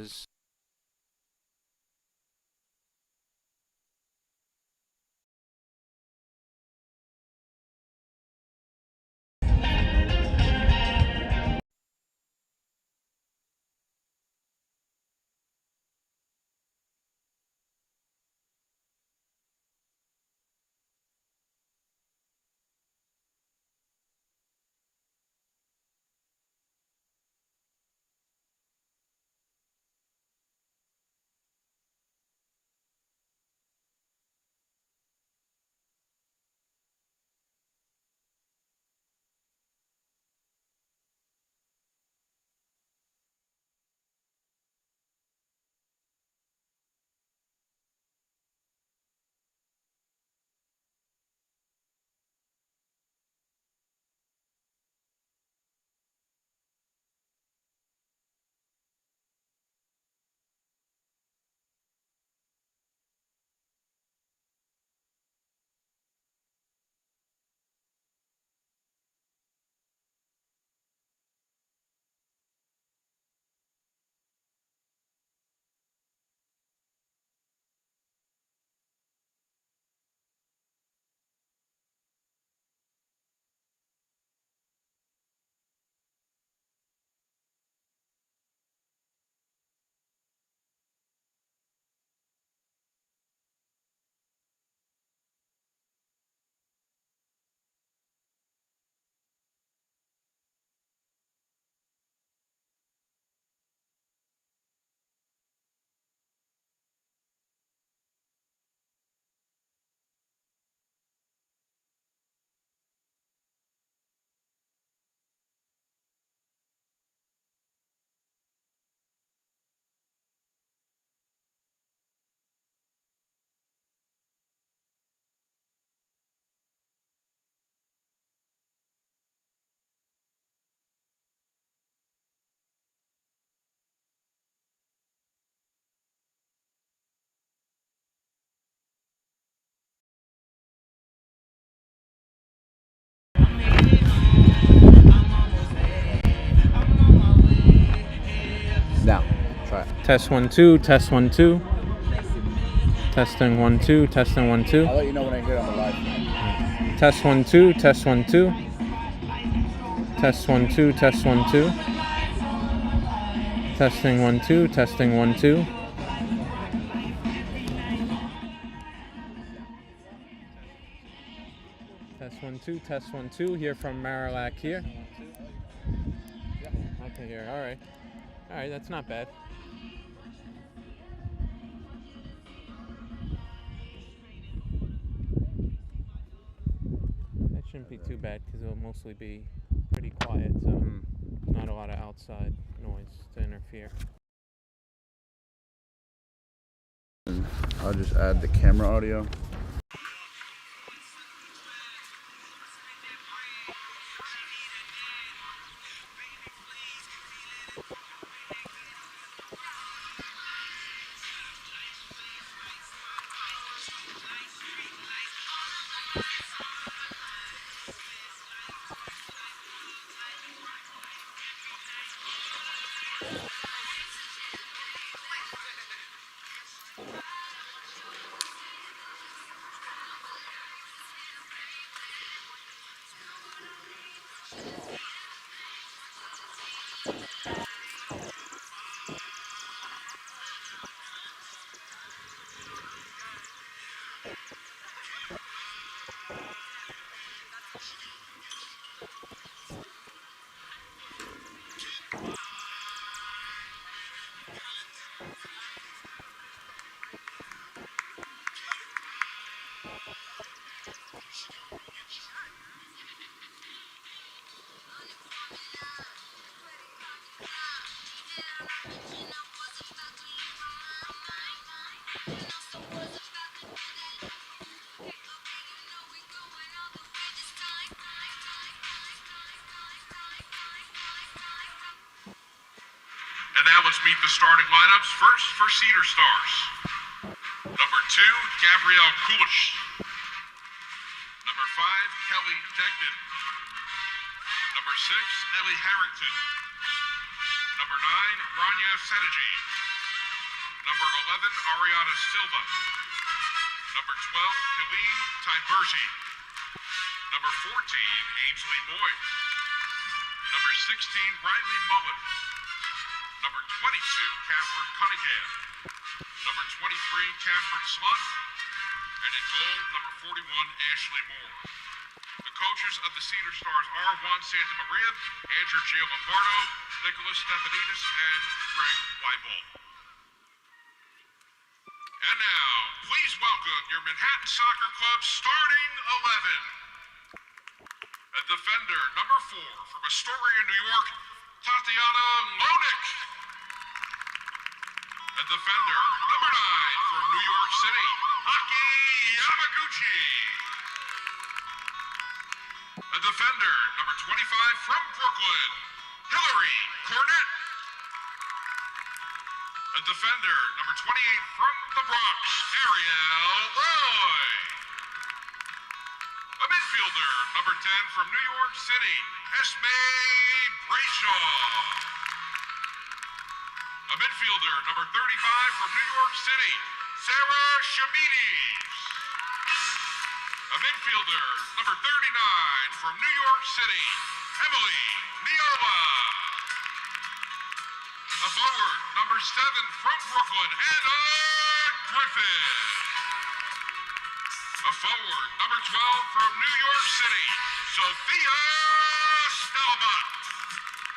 because Now, try it. test 1 2, test 1 2. Testing 1 2, testing 1 2. I'll let you know when I hear it on the live. Test 1 2, test 1 2. Test 1 2, test 1 2. Testing 1 2, testing 1 2. Test 1 2, test 1 2. Here from Marillac here. I can hear. All right. All right, that's not bad. That shouldn't be too bad because it'll mostly be pretty quiet, so not a lot of outside noise to interfere. I'll just add the camera audio. And now let's meet the starting lineups. First for Cedar Stars. Number 2, Gabrielle Kulish. Number 5, Kelly Degnan. Number 6, Ellie Harrington. Number 9, Rania Setigi. Number 11, Ariana Silva. Number 12, Helene Tibergi. Number 14, Ainsley Moy. Number 16, Riley Mullen. Number 22, Catherine Cunningham. Number 23, Catherine Slott. And in goal, number 41, Ashley Moore. The coaches of the Cedar Stars are Juan Santamaria, Andrew Giambardo, Nicholas Stefanidis, and Greg Weibel. And now, please welcome your Manhattan Soccer Club starting 11. A defender, number 4, from Astoria, New York, Tatiana Lonik. A defender, number 9, from New York City, Aki Yamaguchi. A defender, number 25, from Brooklyn, Hillary Cornett. A defender, number 28, from the Bronx, Ariel Roy. A midfielder, number 10, from New York City, Esme Brayshaw. A midfielder, number 35, from New York City, Sarah Shamides. A midfielder, number 39, from New York City, Emily Niola. A forward, number 7, from Brooklyn, Anna Griffin. A forward, number 12, from New York City, Sophia Stelbach.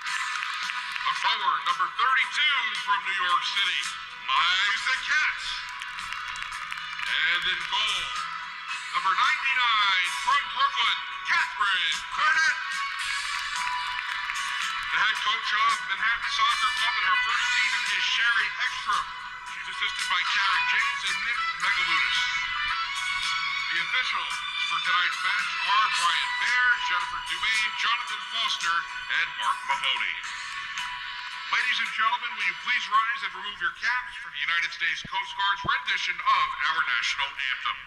A forward, number 32, from New York City, Liza Katz. And in goal, number 99, from Brooklyn, Catherine Cornett. The head coach of Manhattan Soccer Club in her first season is Sherry Ekstrom. She's assisted by Karen James and Nick Megaludis. The officials for tonight's match are Brian Baer, Jennifer Dumaine, Jonathan Foster, and Mark Mahoney. Ladies and gentlemen, will you please rise and remove your caps for the United States Coast Guard's rendition of our national anthem.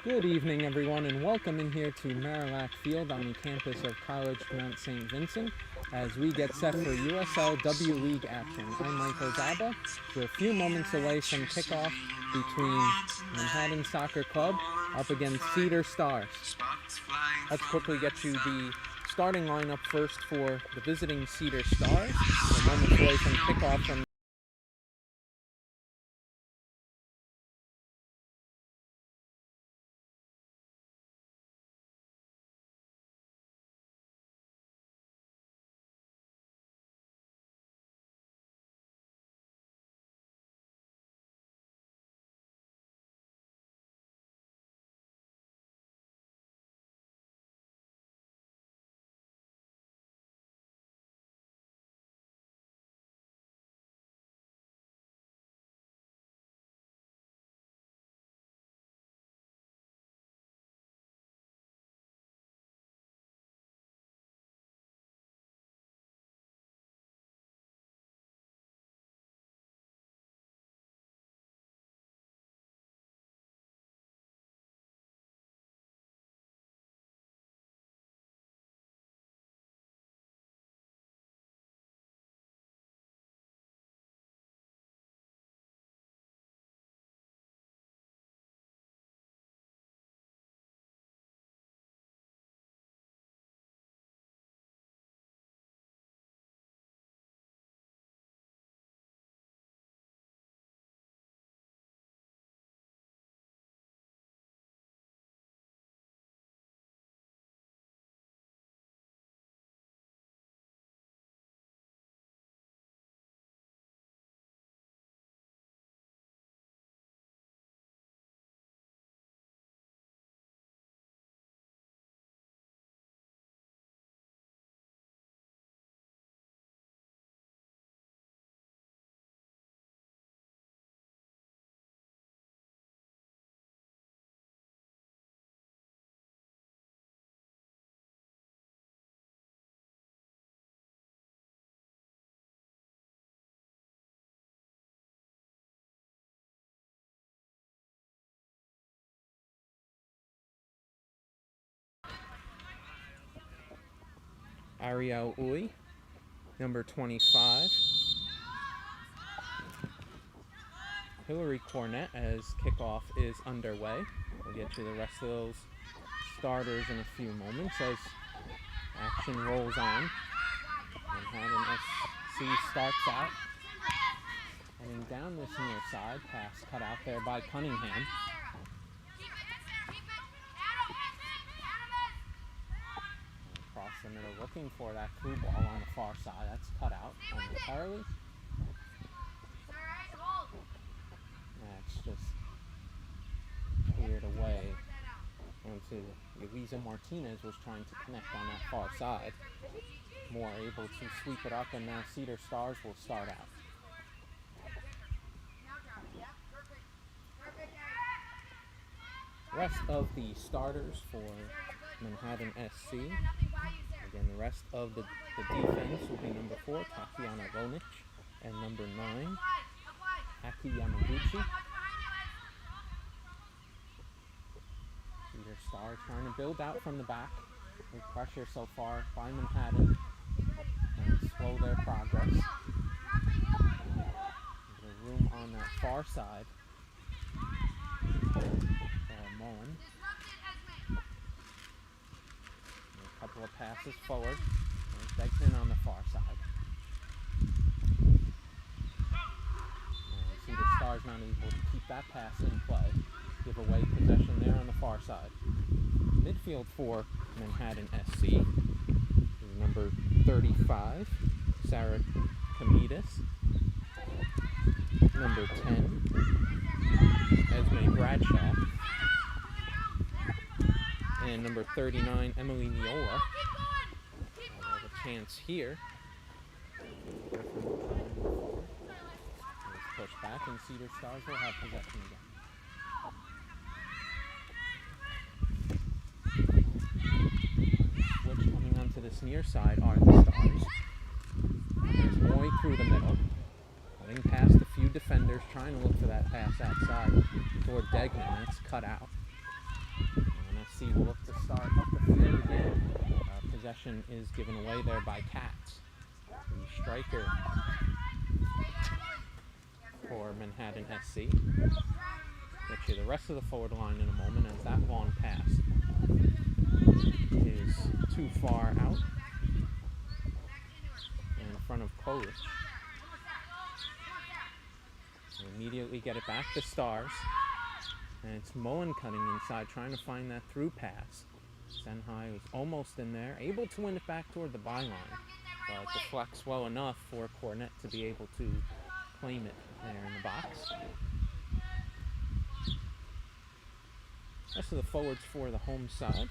Good evening, everyone, and welcome in here to Marillac Field on the campus of College Mount St. Vincent as we get set for USL W League action. I'm Michael Zaba. We're a few moments away from kickoff between Manhattan Soccer Club up against Cedar Stars. Let's quickly get you the starting lineup first for the visiting Cedar Stars. We're moments away from kickoff from Ariel Uy, number 25. Hillary Cornett as kickoff is underway. We'll get you the rest of those starters in a few moments as action rolls on. Manhattan SC starts out. Heading down this near side, pass cut out there by Cunningham. Across the middle, looking for that through ball on the far side. That's cut out momentarily. That's just cleared away onto Elisa Martinez, was trying to connect on that far side. More able to sweep it up, and now Cedar Stars will start out. Rest of the starters for Manhattan SC. Again, the rest of the defense will be number 4, Tatiana Lonich, and number 9, Aki Yamaguchi. Cedar Stars trying to build out from the back with pressure so far by Manhattan and slow their progress. There's room on that far side. Mullen. A couple of passes forward. There's Degnan on the far side. And Cedar Stars not able to keep that pass in play. Give away possession there on the far side. Midfield for Manhattan SC is number 35, Sarah Comedis. Number 10, Esme Bradshaw. And number 39, Emily Niola. We'll have a chance here. Let's push back, and Cedar Stars will have possession again. Switch coming onto this near side are the Stars. There's Moy through the middle. Cutting past a few defenders, trying to look for that pass outside toward Degnan. That's cut out. SC will look to start up the field again. Possession is given away there by Katz. The striker for Manhattan SC. Get you the rest of the forward line in a moment, as that long pass is too far out in front of Polish. They immediately get it back to Stars. And it's Mullen cutting inside, trying to find that through pass. Senhai was almost in there, able to win it back toward the byline, but deflects well enough for Cornett to be able to claim it there in the box. Rest of the forwards for the home side.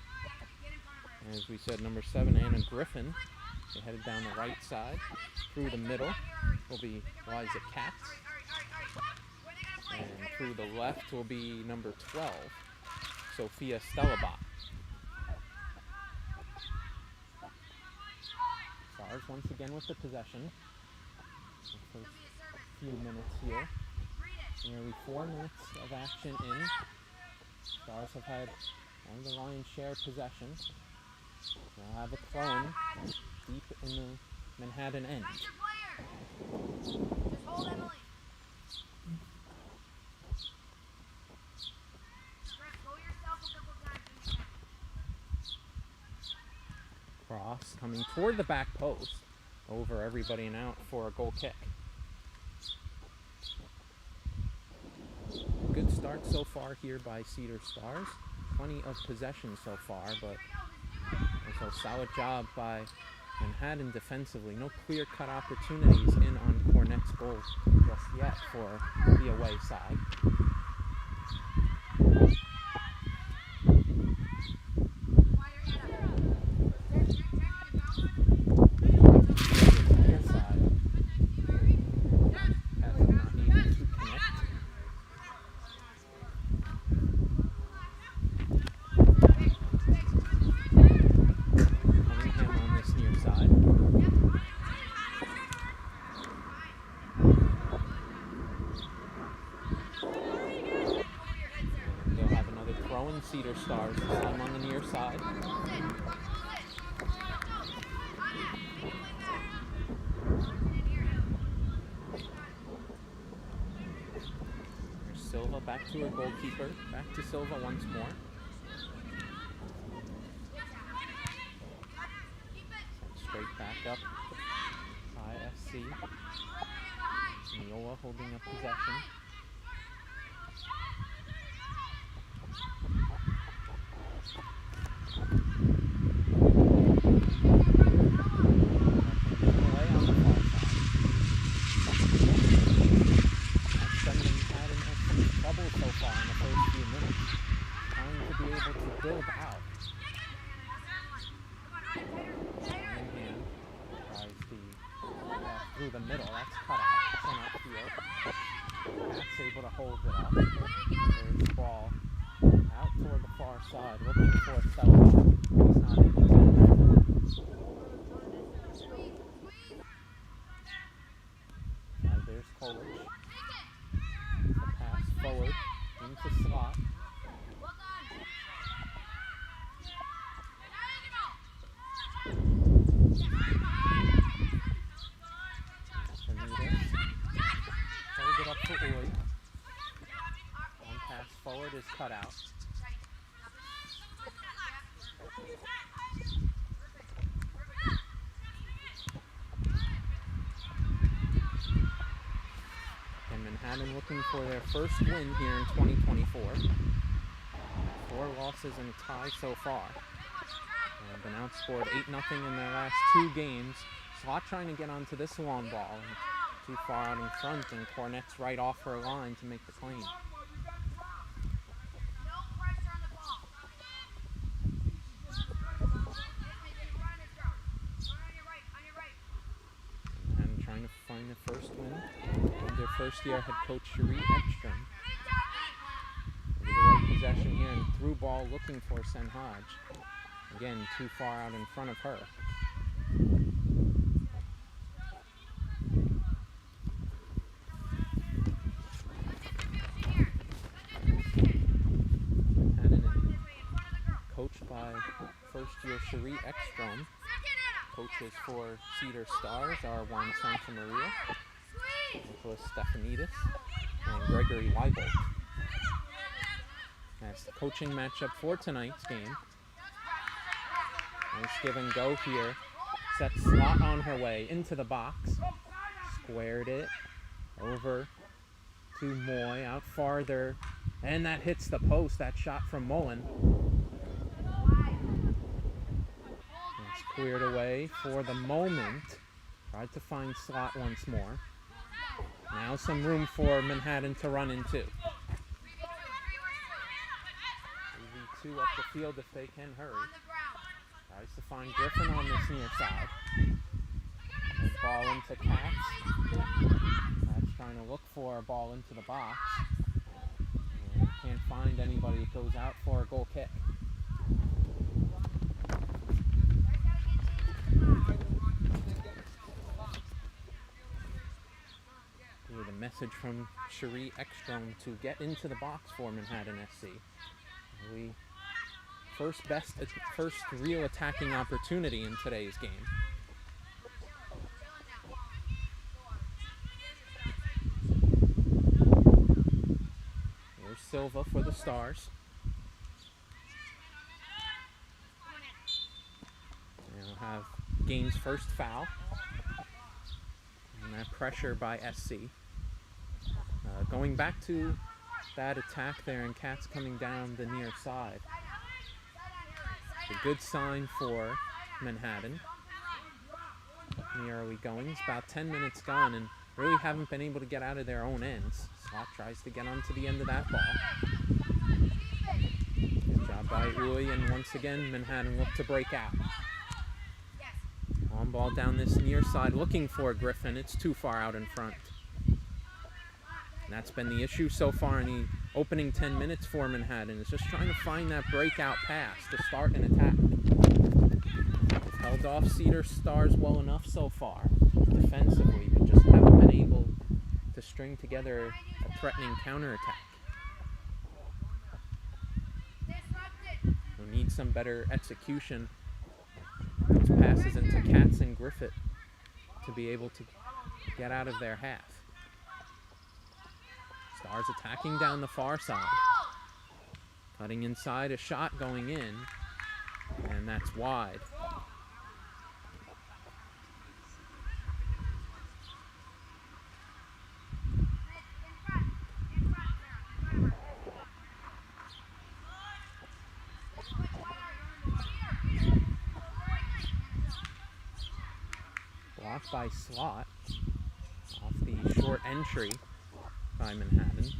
As we said, number 7, Anna Griffin. They headed down the right side. Through the middle will be Liza Katz. And through the left will be number 12, Sophia Stellabot. Stars once again with the possession. The first few minutes here. Nearly 4 minutes of action in. Stars have had one of the lion's share possession. They'll have a throw deep in the Manhattan end. Cross coming toward the back post, over everybody and out for a goal kick. Good start so far here by Cedar Stars. Plenty of possession so far, but also solid job by Manhattan defensively. No clear-cut opportunities in on Cornett's goal just yet for the away side. Cedar Stars, this time on the near side. Silva back to her goalkeeper. Back to Silva once more. Sent straight back up by SC. Neola holding up possession. Build out. Tries through the middle. That's cut out. Sent upfield. That's able to hold it up. There's the ball out toward the far side, looking for Cedar. He's not able to. Now there's Coolidge. The pass forward into slot. Hold it up for Uy. One pass forward is cut out. And Manhattan looking for their first win here in 2024. 4 losses and a tie so far. They've been outscored 8-0 in their last 2 games. Slot trying to get onto this long ball. Too far out in front, and Cornette's right off her line to make the claim. And trying to find the first win. Their first-year head coach Cherie Ekstrom. With the right possession here and through ball looking for Senhaj. Again, too far out in front of her. Coached by first-year Cherie Ekstrom. Coaches for Cedar Stars are Juan Santa Maria, Nicholas Stefanidis, and Gregory Weibold. That's the coaching matchup for tonight's game. Nice give and go here. Sets Slot on her way into the box. Squared it over to Moy, out farther. And that hits the post, that shot from Mullen. It's cleared away for the moment. Tried to find Slot once more. Now some room for Manhattan to run into. 3v2 up the field if they can hurry. Tries to find Griffin on this near side. The ball into Katz. Katz trying to look for a ball into the box. And can't find anybody. It goes out for a goal kick. Here's a message from Cherie Ekstrom to get into the box for Manhattan SC. First real attacking opportunity in today's game. Here's Silva for the Stars. And we'll have game's first foul. And that pressure by SC. Going back to that attack there, and Katz coming down the near side. A good sign for Manhattan. In the early goings, about 10 minutes gone, and really haven't been able to get out of their own ends. Slot tries to get onto the end of that ball. Good job by Uy, and once again, Manhattan look to break out. On ball down this near side, looking for Griffin. It's too far out in front. And that's been the issue so far in the opening 10 minutes for Manhattan, is just trying to find that breakout pass to start an attack. They've held off Cedar Stars well enough so far defensively, but just haven't been able to string together a threatening counterattack. We'll need some better execution. Those passes into Katz and Griffith to be able to get out of their half. Stars attacking down the far side. Cutting inside, a shot going in, and that's wide. Blocked by Slot off the short entry by Manhattan.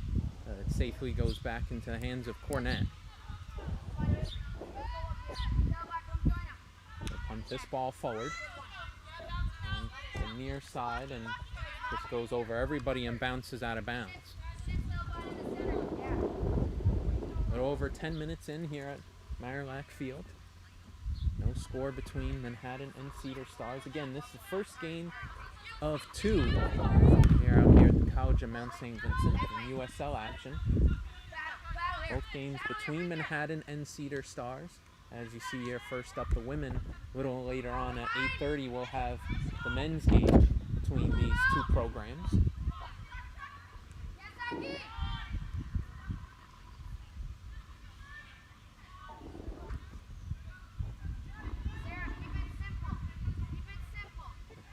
It safely goes back into the hands of Cornett. They'll punt this ball forward on the near side, and just goes over everybody and bounces out of bounds. A little over 10 minutes in here at Marillac Field. No score between Manhattan and Cedar Stars. Again, this is the first game of 2 here out here at the College of Mount St. Vincent in USL action. Both games between Manhattan and Cedar Stars. As you see here, first up the women. A little later on at 8:30, we'll have the men's game between these 2 programs.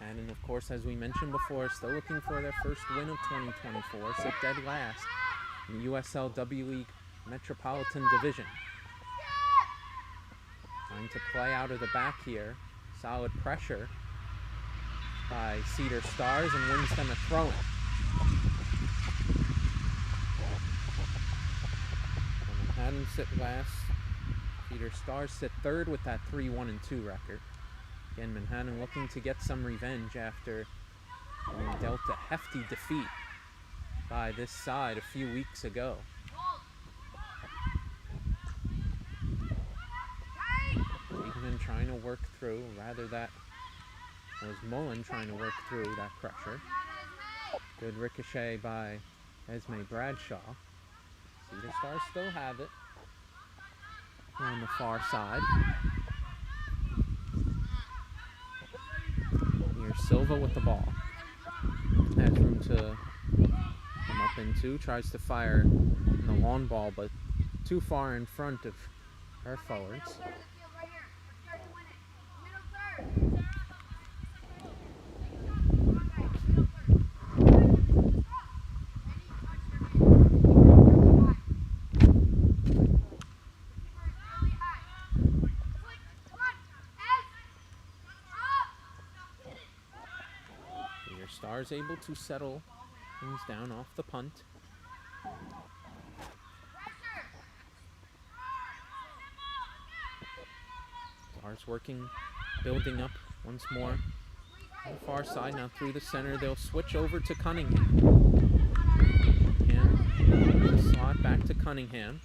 And of course, as we mentioned before, still looking for their first win of 2024. Sit dead last in the USL W League Metropolitan Division. Trying to play out of the back here. Solid pressure by Cedar Stars and wins them a throw-in. Manhattan sit last. Cedar Stars sit third with that 3-1-2 record. Again, Manhattan looking to get some revenge after being dealt a hefty defeat by this side a few weeks ago. Egan trying to work through, rather that was Mullen trying to work through that pressure. Good ricochet by Esme Bradshaw. Cedar Stars still have it on the far side. Silva with the ball. Has room to come up into. Tries to fire in the long ball, but too far in front of her forwards. Stars able to settle things down off the punt. Stars working, building up once more. On the far side, now through the center, they'll switch over to Cunningham. And slot back to Cunningham.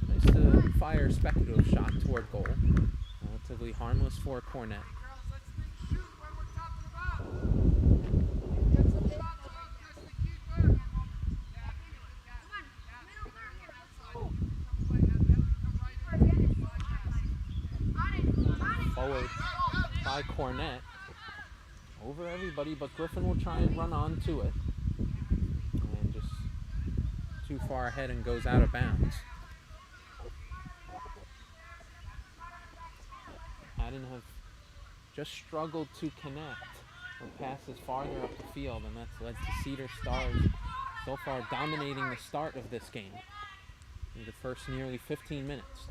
Nice to fire a speculative shot toward goal. Relatively harmless for Cornett. Forward by Cornett. Over everybody, but Griffin will try and run on to it. And just too far ahead and goes out of bounds. Haddon have just struggled to connect with passes farther up the field, and that's led to Cedar Stars so far dominating the start of this game in the first nearly 15 minutes.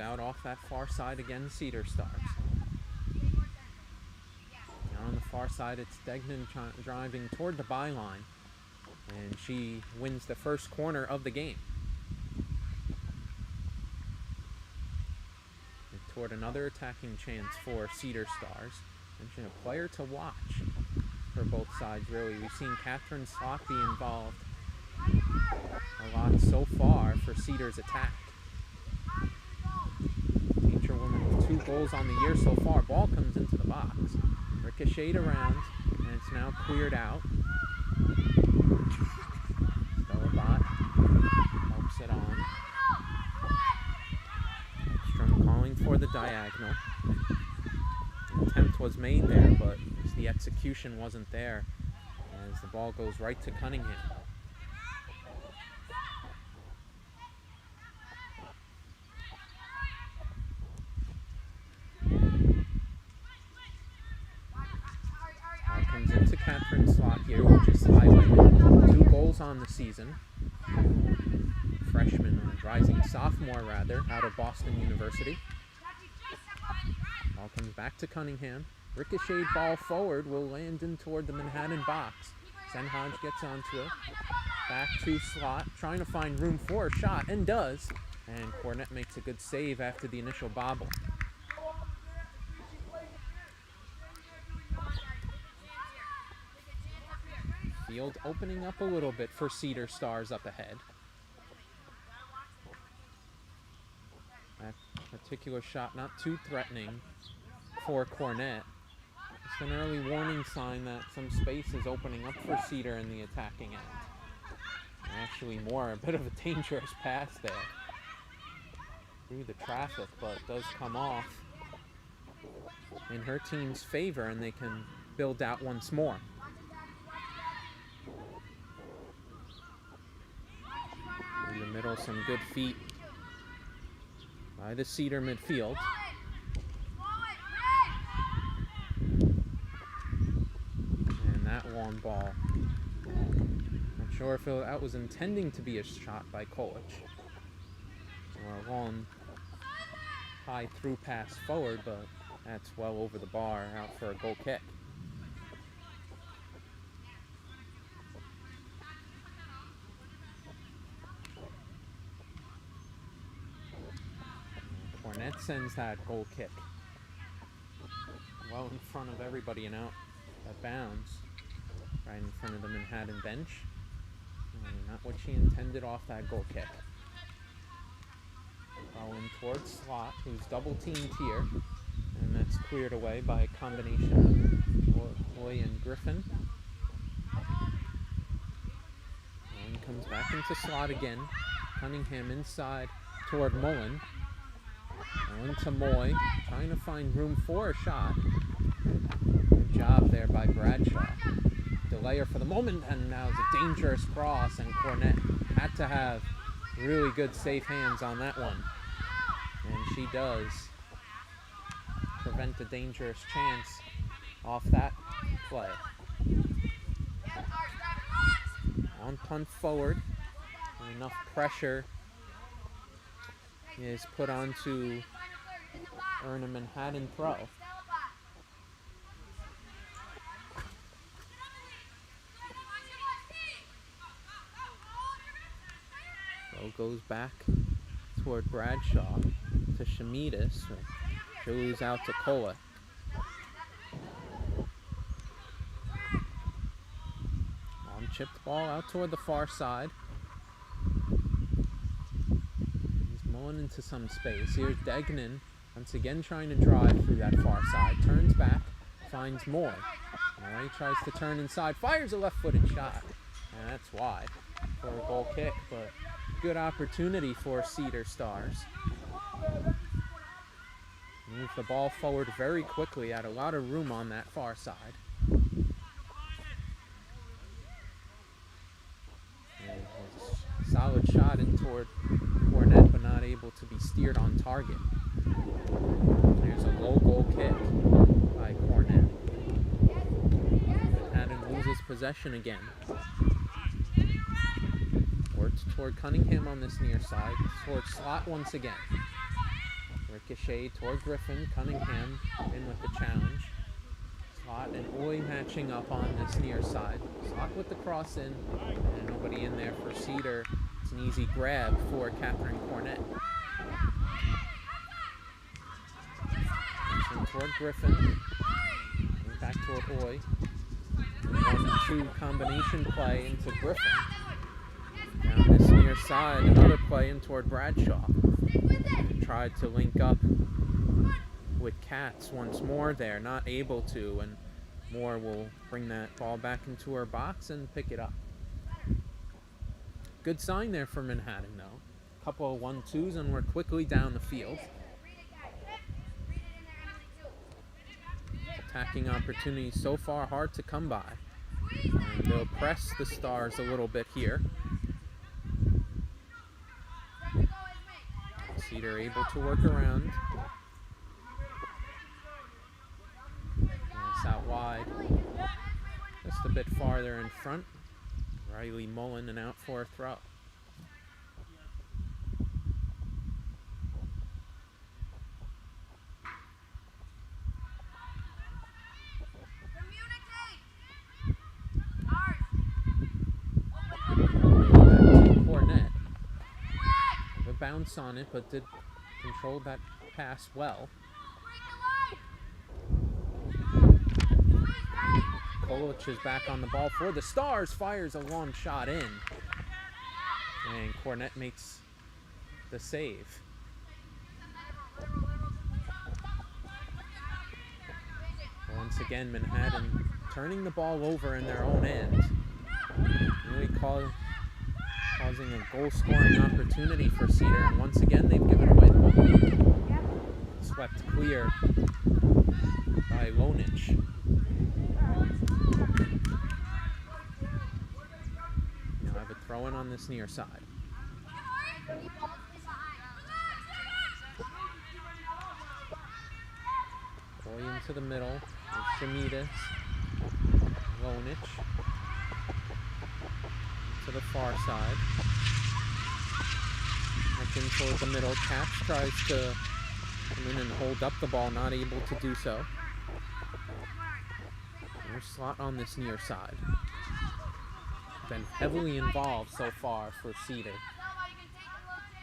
Out off that far side again, Cedar Stars. Now on the far side, it's Degnan driving toward the byline, and she wins the first corner of the game. And toward another attacking chance for Cedar Stars. Mention a player to watch for both sides, really. We've seen Catherine Slot be involved a lot so far for Cedar's attack. 2 goals on the year so far. Ball comes into the box. Ricocheted around, and it's now cleared out. Stellabot helps it on. Strum calling for the diagonal. An attempt was made there, but the execution wasn't there as the ball goes right to Cunningham. Ball comes into Catherine's slot here, which is highlighted. 2 goals on the season. Freshman, rising sophomore rather, out of Boston University. Ball comes back to Cunningham. Ricocheted ball forward will land in toward the Manhattan box. Senhaj gets onto it. Back to slot, trying to find room for a shot, and does. And Cornett makes a good save after the initial bobble. Field opening up a little bit for Cedar Stars up ahead. That particular shot not too threatening for Cornett. Just an early warning sign that some space is opening up for Cedar in the attacking end. And actually a bit of a dangerous pass there. Through the traffic, but does come off in her team's favor, and they can build out once more. In the middle, some good feet by the Cedar midfield. And that long ball. Not sure if that was intending to be a shot by Kolich. Or a long high through pass forward, but that's well over the bar, out for a goal kick. Cornett sends that goal kick well in front of everybody and out of bounds, right in front of the Manhattan bench. Not what she intended off that goal kick. Going towards Slot, who's double teamed here, and that's cleared away by a combination of Hoy and Griffin. And comes back into Slot again. Cunningham inside toward Mullen. On to Moy, trying to find room for a shot. Good job there by Bradshaw. Delayer for the moment, and now it's a dangerous cross, and Cornett had to have really good safe hands on that one. And she does prevent a dangerous chance off that play. On punt forward, enough pressure is put on to earn a Manhattan throw. Throw goes back toward Bradshaw to Shemidis. Goes out to Kola. On chipped ball out toward the far side. Into some space. Here's Degnan once again trying to drive through that far side. Turns back, finds Moy. Moy tries to turn inside, fires a left-footed shot. And that's wide for a goal kick, but good opportunity for Cedar Stars. Move the ball forward very quickly, had a lot of room on that far side. And a solid shot in toward Cornett, but not able to be steered on target. There's a low goal kick by Cornett. Manhattan loses possession again. Worked toward Cunningham on this near side. Toward Slot once again. Ricochet toward Griffin. Cunningham in with the challenge. Slot and Oy matching up on this near side. Slot with the cross in. And nobody in there for Cedar. It's an easy grab for Catherine Cornett. Toward Griffin. Back toward Oy. 1-2 combination play into Griffin. Down this near side, another play in toward Bradshaw. Tried to link up with Katz once more there, not able to, and Moore will bring that ball back into her box and pick it up. Good sign there for Manhattan, though. Couple of 1-2s, and we're quickly down the field. Attacking opportunities so far hard to come by. And they'll press the Stars a little bit here. Cedar able to work around. It's out wide. Just a bit farther in front. Riley Mullen and out for a throw. Cornett. A bounce on it, but did control that pass well. Kolich is back on the ball for the Stars, fires a long shot in. And Cornett makes the save. Once again, Manhattan turning the ball over in their own end. Really causing a goal-scoring opportunity for Cedar, and once again they've given away the ball. Swept clear by Lonich. Now have a throw-in on this near side. Boy into the middle. Shamitas. Lonich. To the far side. Looking toward the middle. Katz tries to come in and hold up the ball, not able to do so. There's Slot on this near side. Been heavily involved so far for Cedar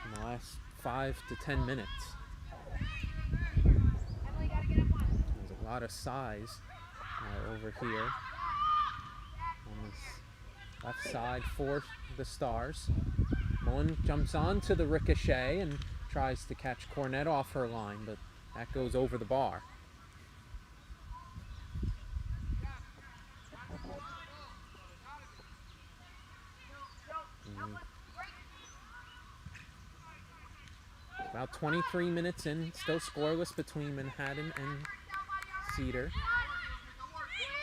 in the last 5 to 10 minutes. There's a lot of size over here on this left side for the Stars. Mullen jumps on to the ricochet and tries to catch Cornett off her line, but that goes over the bar. About 23 minutes in, still scoreless between Manhattan and Cedar.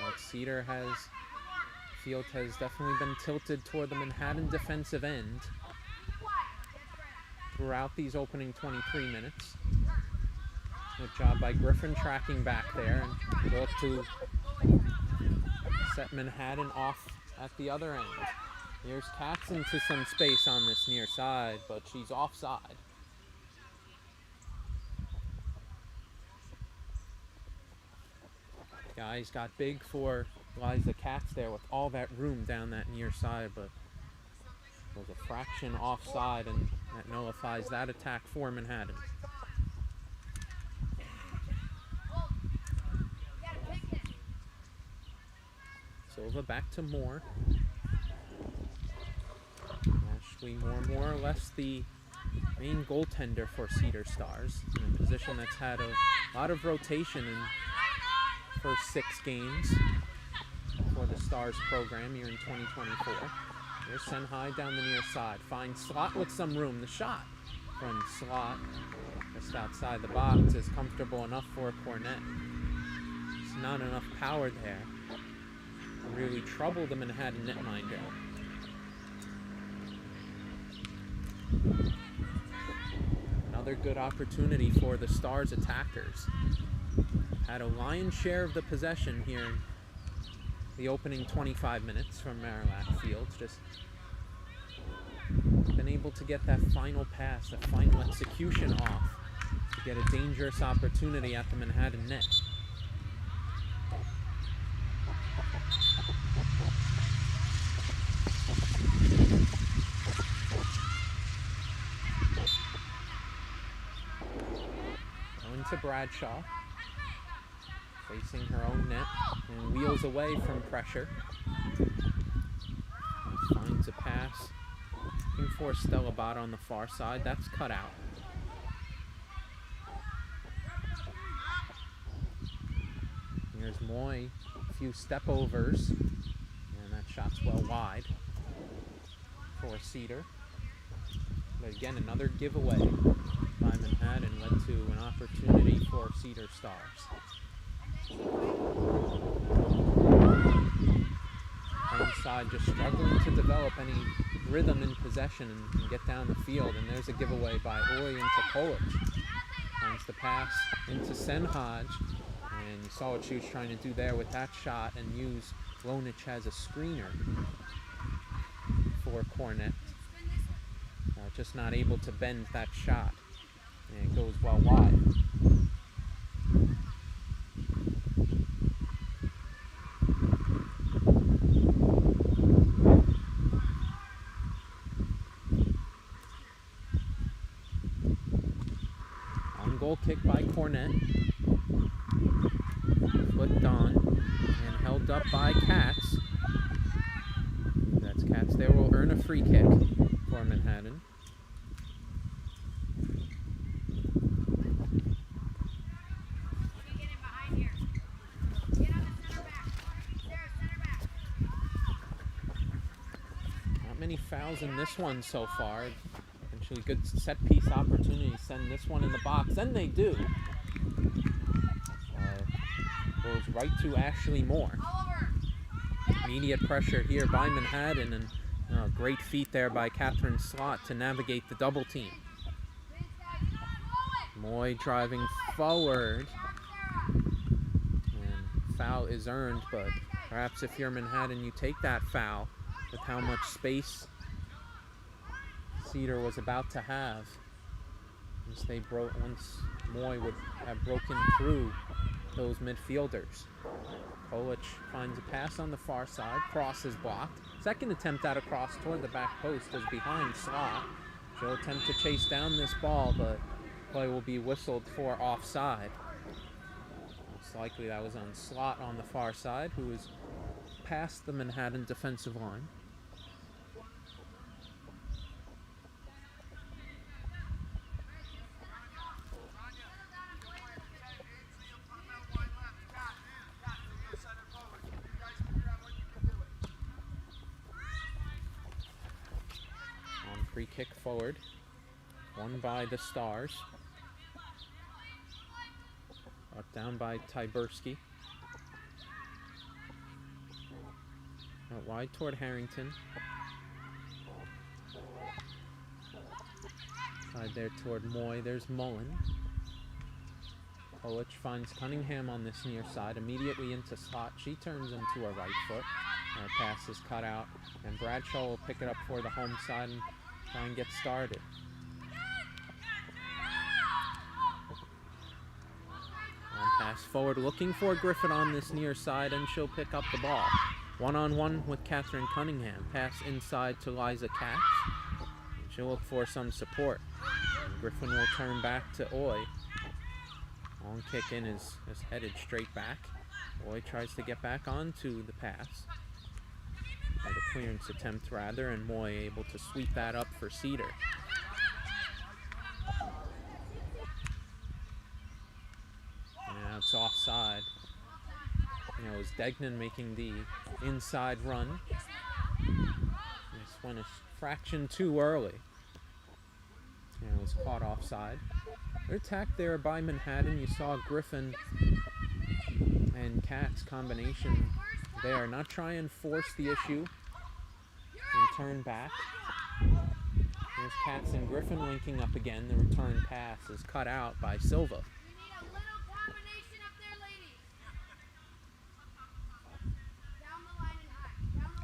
But Cedar field has definitely been tilted toward the Manhattan defensive end throughout these opening 23 minutes. Good job by Griffin tracking back there and look to set Manhattan off at the other end. Here's Katz into some space on this near side, but she's offside. Guys got big for Liza Katz there with all that room down that near side, but was a fraction offside, and that nullifies that attack for Manhattan. Silva back to Moore. Ashley Moore, more or less the main goaltender for Cedar Stars, in a position that's had a lot of rotation in the first 6 games for the Stars program here in 2024. Here's Senhai down the near side. Finds Slot with some room. The shot from Slot just outside the box is comfortable enough for Cornett. There's not enough power there to really trouble the Manhattan netminder. Another good opportunity for the Stars attackers. Had a lion's share of the possession here in the opening 25 minutes from Marillac Field. Just been able to get that final pass, that final execution off to get a dangerous opportunity at the Manhattan net. Going to Bradshaw. Facing her own net and wheels away from pressure. Finds a pass. Looking for Stella Bott on the far side. That's cut out. Here's Moy, a few step overs, and that shot's well wide for Cedar. But again, another giveaway by Manhattan led to an opportunity for Cedar Stars. Home side just struggling to develop any rhythm in possession and get down the field. And there's a giveaway by Oy into Polic. Finds the pass into Senhaj. And you saw what she was trying to do there with that shot and use Lonich as a screener for Cornet. Just not able to bend that shot. And it goes well wide. On goal kick by Cornet. Flipped on and held up by Katz. That's Katz there, will earn a free kick for Manhattan. Not many fouls in this one so far. Actually, good set piece opportunity to send this one in the box, and they do. Goes right to Ashley Moore. Immediate pressure here by Manhattan, and great feat there by Catherine Slott to navigate the double team. Moy driving forward, and foul is earned, but perhaps if you're Manhattan, you take that foul with how much space Cedar was about to have. Once Moy would have broken through those midfielders. Polic finds a pass on the far side, cross is blocked. Second attempt at a cross toward the back post is behind Slott. She'll attempt to chase down this ball, but play will be whistled for offside. Most likely that was on Slott on the far side, who is past the Manhattan defensive line. Free kick forward, won by the Stars. Brought down by Tyberski. Out wide toward Harrington. Side there toward Moy. There's Mullen. Polic finds Cunningham on this near side. Immediately into Slot. She turns into her right foot. Her pass is cut out. And Bradshaw will pick it up for the home side and try and get started. Pass forward, looking for Griffin on this near side, and she'll pick up the ball. One-on-one with Catherine Cunningham. Pass inside to Liza Katz. She'll look for some support. And Griffin will turn back to Oy. Long kick in is headed straight back. Oy tries to get back onto the pass. Or the clearance attempt rather, and Moy able to sweep that up for Cedar. Now it's offside. It was Degnan making the inside run. This went a fraction too early. It was caught offside. They're attacked there by Manhattan. You saw Griffin and Katz combination there. Not try and force the issue and turn back. There's Katz and Griffin linking up again. The return pass is cut out by Silva.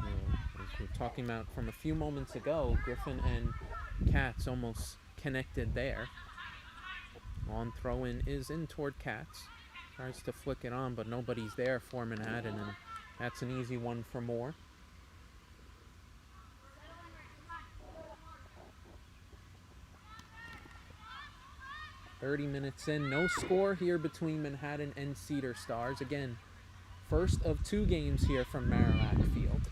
As we were talking about from a few moments ago, Griffin and Katz almost connected there. On throw-in is in toward Katz. Tries to flick it on, but nobody's there for Manhattan, and that's an easy one for Moore. .30 minutes in, no score here between Manhattan and Cedar Stars. Again, first of two games here from Marillac Field.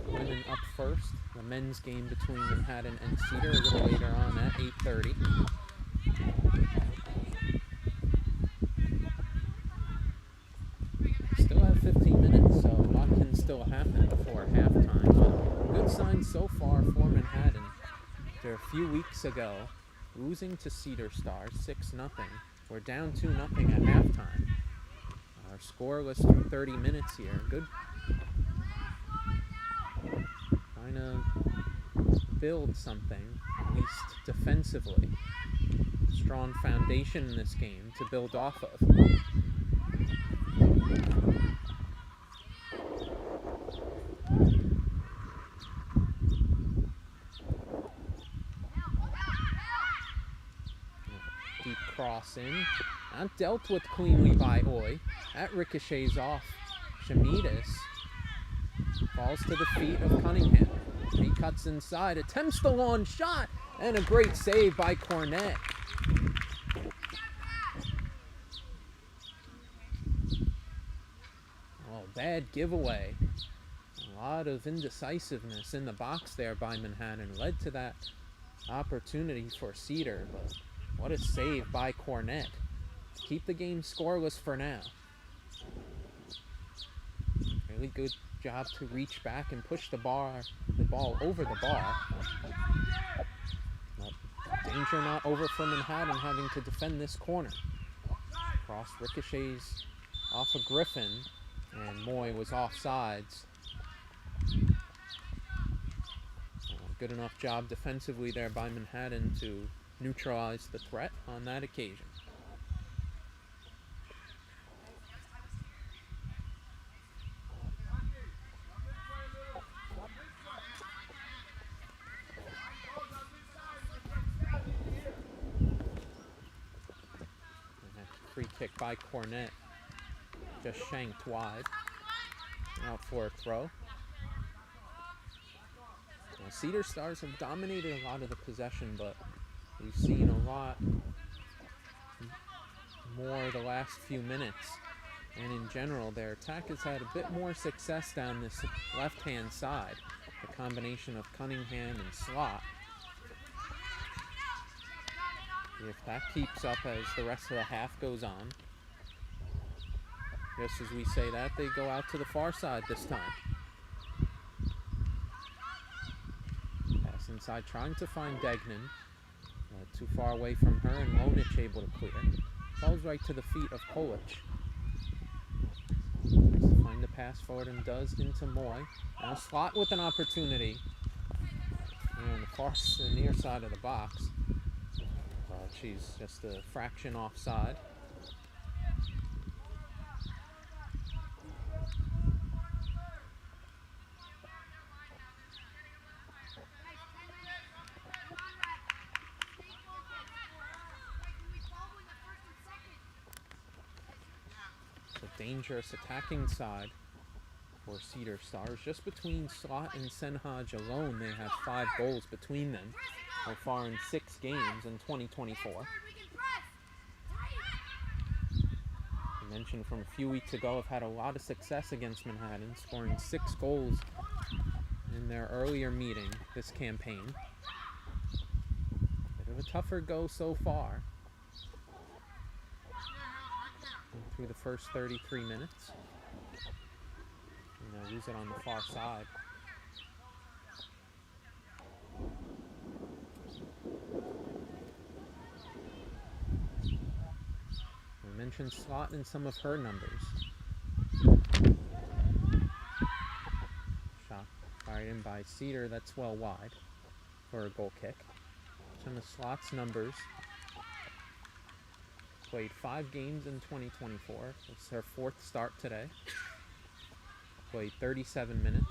Women up first. The men's game between Manhattan and Cedar a little later on at 8:30. After a few weeks ago, losing to Cedar Stars 6-0, we're down 2-0 at halftime. Our scoreless through 30 minutes here. Good. Trying to build something, at least defensively. Strong foundation in this game to build off of. Deep cross in. Not dealt with cleanly by Oy. That ricochets off Shamitas. Falls to the feet of Cunningham. He cuts inside, attempts the long shot, and a great save by Cornett. Oh, bad giveaway. A lot of indecisiveness in the box there by Manhattan led to that opportunity for Cedar, but what a save by Cornett to keep the game scoreless for now. Really good job to reach back and push the ball over the bar. But danger not over for Manhattan having to defend this corner. Cross ricochets off of Griffin, and Moy was offsides. Good enough job defensively there by Manhattan to neutralize the threat on that occasion. Free kick by Cornett, just shanked wide. Out for a throw. Now, Cedar Stars have dominated a lot of the possession, but we've seen a lot more the last few minutes. And in general, their attack has had a bit more success down this left-hand side. The combination of Cunningham and Slot. If that keeps up as the rest of the half goes on. Just as we say that, they go out to the far side this time. Pass inside, trying to find Degnan. Too far away from her, and Lonich able to clear. Falls right to the feet of Kolic. Tries to find the pass forward and does into Moy. Now Slot with an opportunity. On the near side of the box. She's just a fraction offside. It's a dangerous attacking side for Cedar Stars. Just between Slot and Senhaj alone, they have 5 goals between them so far in 6 games in 2024. I mentioned from a few weeks ago, have had a lot of success against Manhattan, scoring 6 goals in their earlier meeting this campaign. Bit of a tougher go so far. Through the first 33 minutes. And lose it on the far side. We mentioned Slot in some of her numbers. Shot fired in by Cedar, that's well wide for a goal kick. Some of Slot's numbers. Played 5 games in 2024. It's her 4th start today. Played 37 minutes.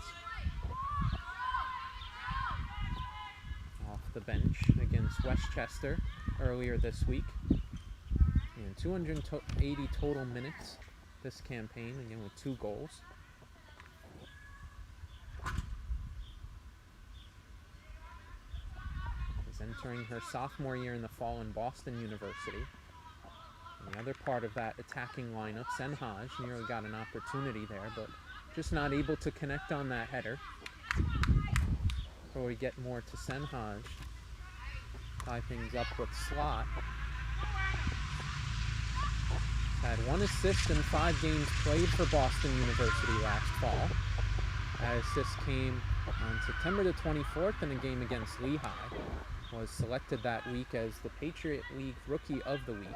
Off the bench against Westchester earlier this week. And 280 total minutes this campaign, again with 2 goals. Is entering her sophomore year in the fall in Boston University. And the other part of that attacking lineup, Senhaj, nearly got an opportunity there, but just not able to connect on that header. Before we get more to Senhaj, tie things up with Slot. Had 1 assist in 5 games played for Boston University last fall. That assist came on September the 24th in a game against Lehigh. was selected that week as the Patriot League Rookie of the Week.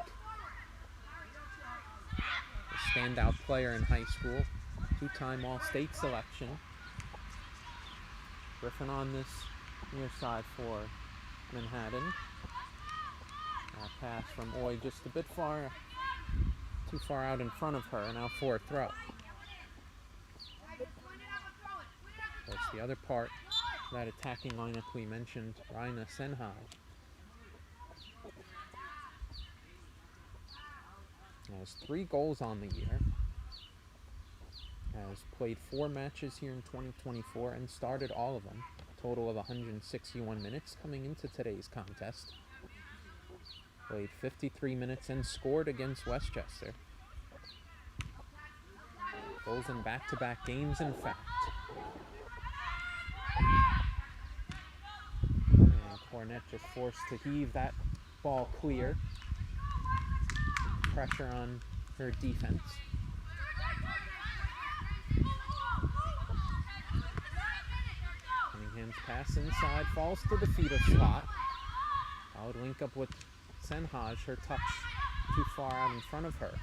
A standout player in high school, two-time All-State selection. Griffin on this near side for Manhattan. That pass from Oy just a bit too far out in front of her, now for a throw. That's the other part of that attacking lineup we mentioned, Raina Senhai. Has 3 goals on the year. Has played 4 matches here in 2024 and started all of them. A total of 161 minutes coming into today's contest. Played 53 minutes and scored against Westchester. Goals in back-to-back games, in fact. And Cornett just forced to heave that ball clear. Pressure on her defense. Cunningham's pass inside falls to the feet of Slot. I would link up with Senhaj, her touch too far out in front of her.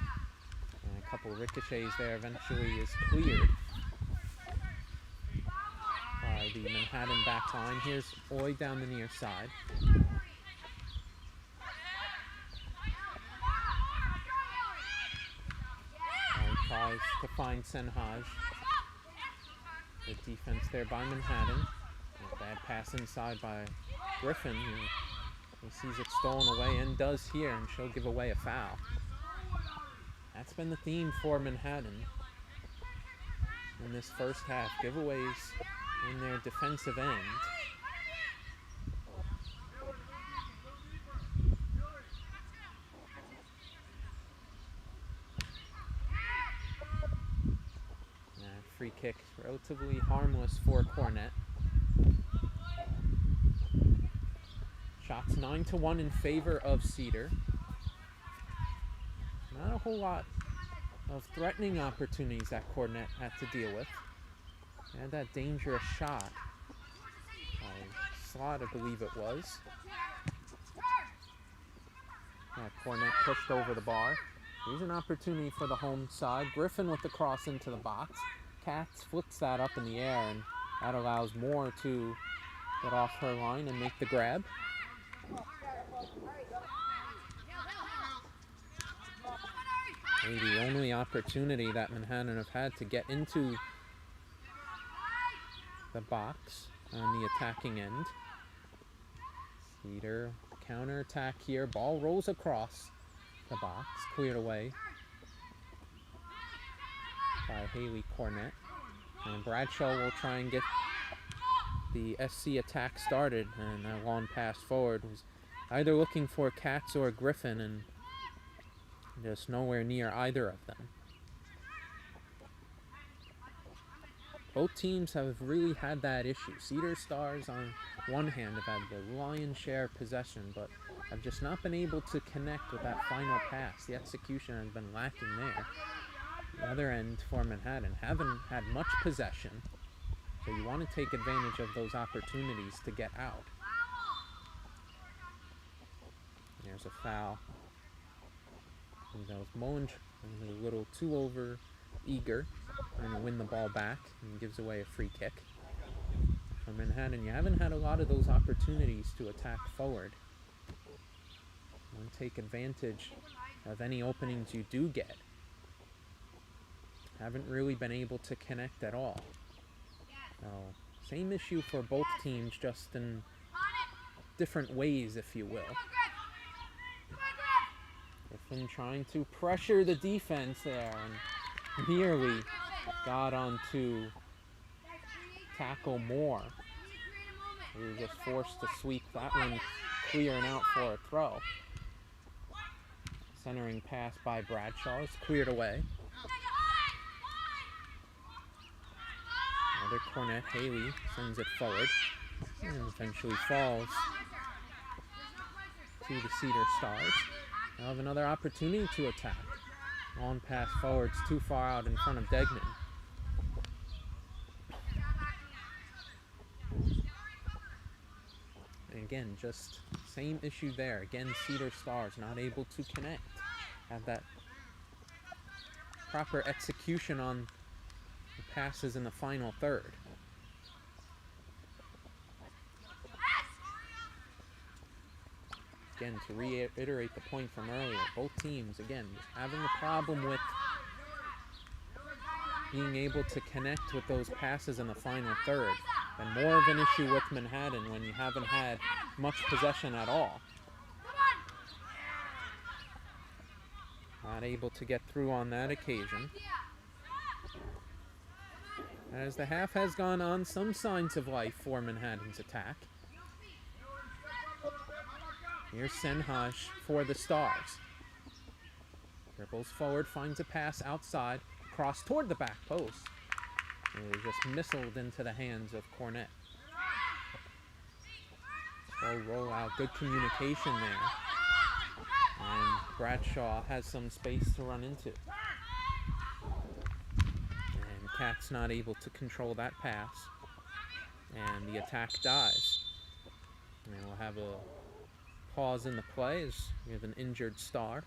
And a couple ricochets there eventually is cleared by the Manhattan back line. Here's Oy down the near side. Tries to find Senhaj. Good defense there by Manhattan. A bad pass inside by Griffin, who sees it stolen away and does here, and she'll give away a foul. That's been the theme for Manhattan in this first half. Giveaways in their defensive end. Free kick, relatively harmless for Cornett. Shots 9-1 in favor of Cedar. Not a whole lot of threatening opportunities that Cornett had to deal with. And that dangerous shot by Slot, I believe it was. Cornett pushed over the bar. Here's an opportunity for the home side. Griffin with the cross into the box. Katz flips that up in the air, and that allows Moore to get off her line and make the grab. Maybe the only opportunity that Manhattan have had to get into the box on the attacking end. Cedar counterattack here. Ball rolls across the box, cleared away by Haley Cornett. And Bradshaw will try and get the SC attack started, and that long pass forward was either looking for Katz or Griffin, and just nowhere near either of them. Both teams have really had that issue. Cedar Stars on one hand have had the lion's share of possession, but have just not been able to connect with that final pass. The execution has been lacking there. The other end for Manhattan haven't had much possession, so you want to take advantage of those opportunities to get out. There's a foul. Mullen a little too over eager, trying to win the ball back, and gives away a free kick. For Manhattan, you haven't had a lot of those opportunities to attack forward. You want to take advantage of any openings you do get. Haven't really been able to connect at all. Same issue for both teams, just in different ways, if you will. Griffin trying to pressure the defense there, and nearly got onto tackle Moore. He was just forced to sweep that one clear and out for a throw. Centering pass by Bradshaw is cleared away. Another Cornett. Haley sends it forward and eventually falls to the Cedar Stars. They'll have another opportunity to attack. Long pass forwards too far out in front of Degnan. And again, just same issue there. Again, Cedar Stars not able to connect. Have that proper execution on the passes in the final third. Again, to reiterate the point from earlier, both teams, again, having a problem with being able to connect with those passes in the final third. And more of an issue with Manhattan when you haven't had much possession at all. Not able to get through on that occasion. As the half has gone on, some signs of life for Manhattan's attack. Here's Senhaj for the Stars. Dribbles forward, finds a pass outside, cross toward the back post. And it just missiled into the hands of Cornett. Slow rollout, good communication there. And Bradshaw has some space to run into. And Cat's not able to control that pass. And the attack dies. And we'll have a pause in the play as we have an injured Star.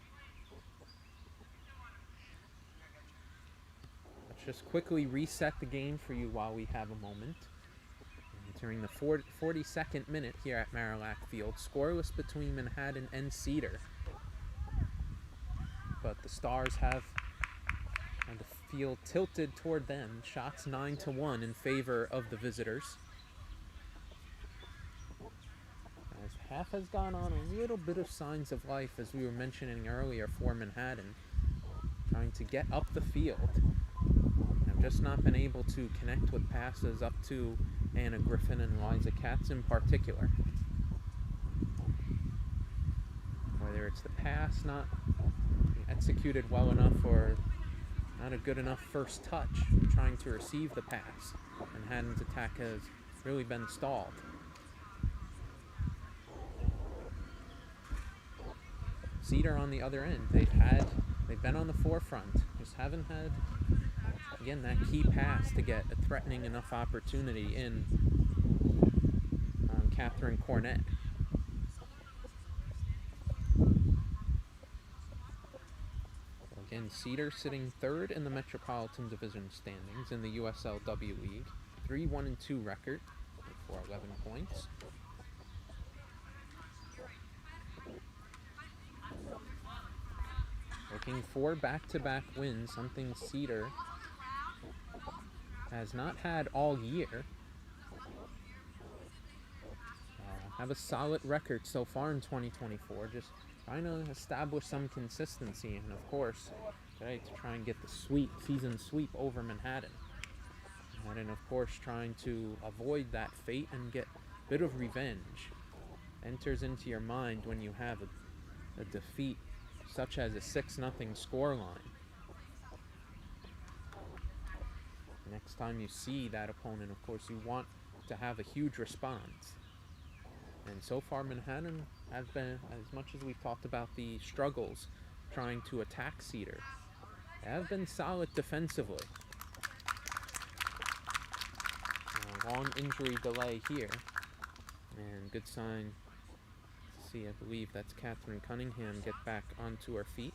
Let's just quickly reset the game for you while we have a moment. Entering the 42nd minute here at Marillac Field. Scoreless between Manhattan and Cedar. But the Stars have the field tilted toward them. Shots 9-1 in favor of the visitors. As half has gone on, a little bit of signs of life, as we were mentioning earlier, for Manhattan. Trying to get up the field. I've just not been able to connect with passes up to Anna Griffin and Liza Katz in particular. Whether it's the pass not executed well enough or not a good enough first touch trying to receive the pass. Manhattan's attack has really been stalled. Cedar on the other end, they've been on the forefront, just haven't had, again, that key pass to get a threatening enough opportunity in on Catherine Cornett. Again, Cedar sitting third in the Metropolitan Division standings in the USL W League. 3-1-2 record for 11 points. Looking for back-to-back wins, something Cedar has not had all year. Have a solid record so far in 2024, just trying to establish some consistency, and of course, today to try and get the season sweep over Manhattan. Manhattan, of course, trying to avoid that fate and get a bit of revenge. Enters into your mind when you have a defeat such as a 6-0 scoreline. Next time you see that opponent, of course, you want to have a huge response. And so far, Manhattan have been, as much as we've talked about the struggles trying to attack Cedar, they have been solid defensively. A long injury delay here. And good sign to see, I believe that's Catherine Cunningham get back onto her feet.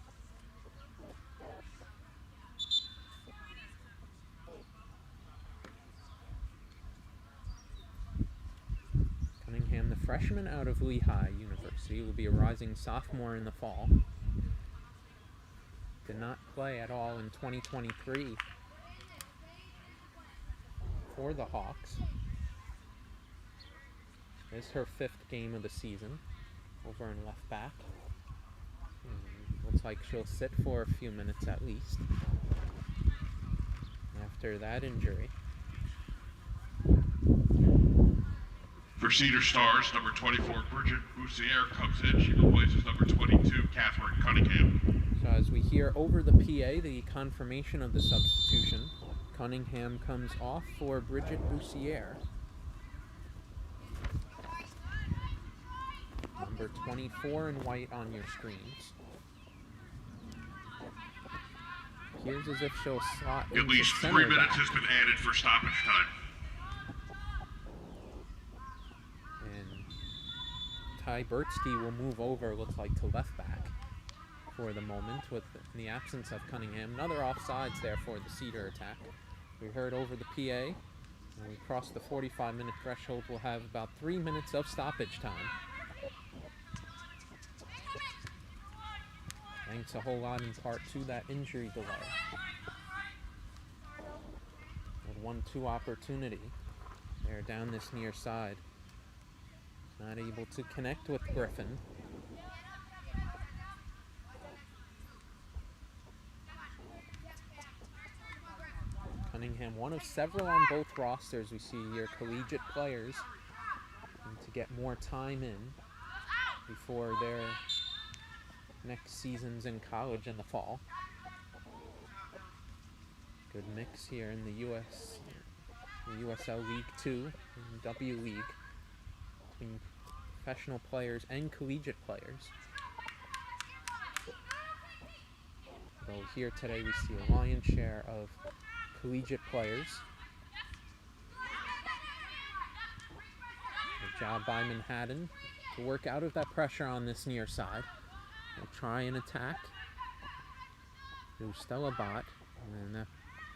Cunningham, the freshman out of Lehigh University, will be a rising sophomore in the fall. Did not play at all in 2023 for the Hawks. This is her 5th game of the season over in left back. Looks like she'll sit for a few minutes at least after that injury. For Cedar Stars, number 24, Bridget Boussier comes in. She replaces number 22, Catherine Cunningham. So as we hear over the PA, the confirmation of the substitution, Cunningham comes off for Bridget Boussier. Number 24 in white on your screens. Appears as if she'll slot At into least 3 center minutes back. has been added for stoppage time. Tybertsky will move over, looks like, to left back for the moment with the absence of Cunningham. Another offsides there for the Cedar attack. We heard over the PA. When we cross the 45-minute threshold, we'll have about 3 minutes of stoppage time. Thanks a whole lot in part to that injury delay. With 1-2 opportunity. They're down this near side. Not able to connect with Griffin. Cunningham, one of several on both rosters. We see here collegiate players need to get more time in before their next seasons in college in the fall. Good mix here in the USL League 2 and W League between professional players and collegiate players. Though here today we see a lion's share of collegiate players. Good job by Manhattan to work out of that pressure on this near side. They'll try an attack to Stella Bott, and that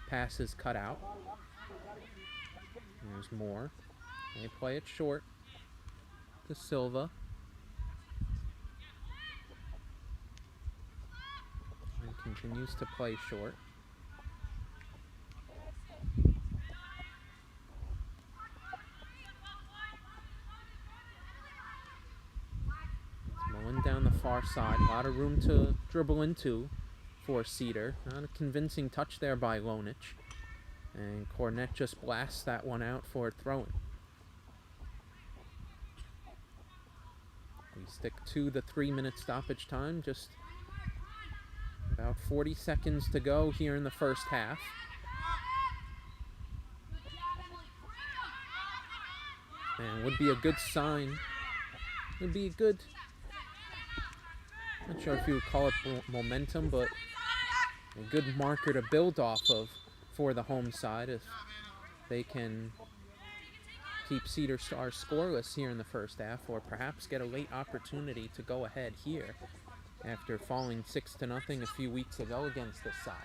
pass is cut out. There's more. They play it short to Silva. And continues to play short. Mullen down the far side. A lot of room to dribble into for Cedar. Not a convincing touch there by Lonich. And Cornett just blasts that one out for a throw-in. We stick to the 3-minute stoppage time. Just about 40 seconds to go here in the first half. And would be a good sign. Would be a good, not sure if you would call it momentum, but a good marker to build off of for the home side if they can keep Cedar Stars scoreless here in the first half, or perhaps get a late opportunity to go ahead here after falling 6-0 a few weeks ago against this side.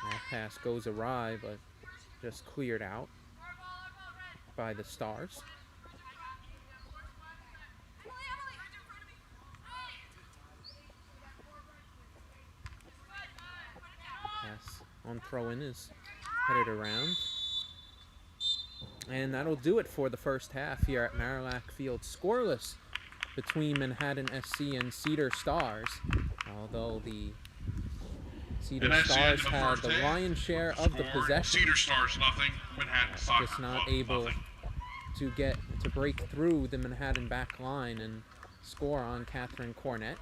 That pass goes awry, but just cleared out by the Stars. Pass on throw-in is headed around. And that'll do it for the first half here at Marillac Field. Scoreless between Manhattan SC and Cedar Stars, although the Cedar Stars had the lion's share of the possession. Cedar Stars nothing, Manhattan 5. Just not able to break through the Manhattan back line and score on Catherine Cornett.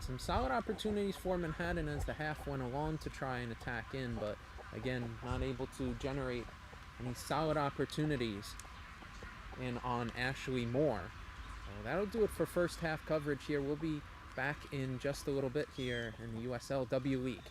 Some solid opportunities for Manhattan as the half went along to try and attack in, but again, not able to generate any solid opportunities in on Ashley Moore. So that'll do it for first half coverage here. We'll be back in just a little bit here in the USL W League.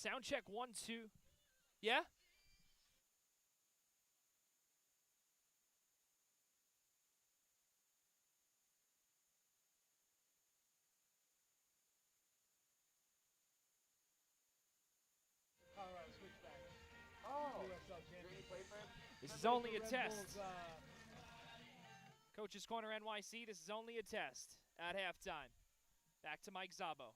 Sound check 1, 2. Yeah? Colorado Switchback. Oh, USL champion. This is only a test. Coach's Corner NYC, this is only a test at halftime. Back to Mike Zabo.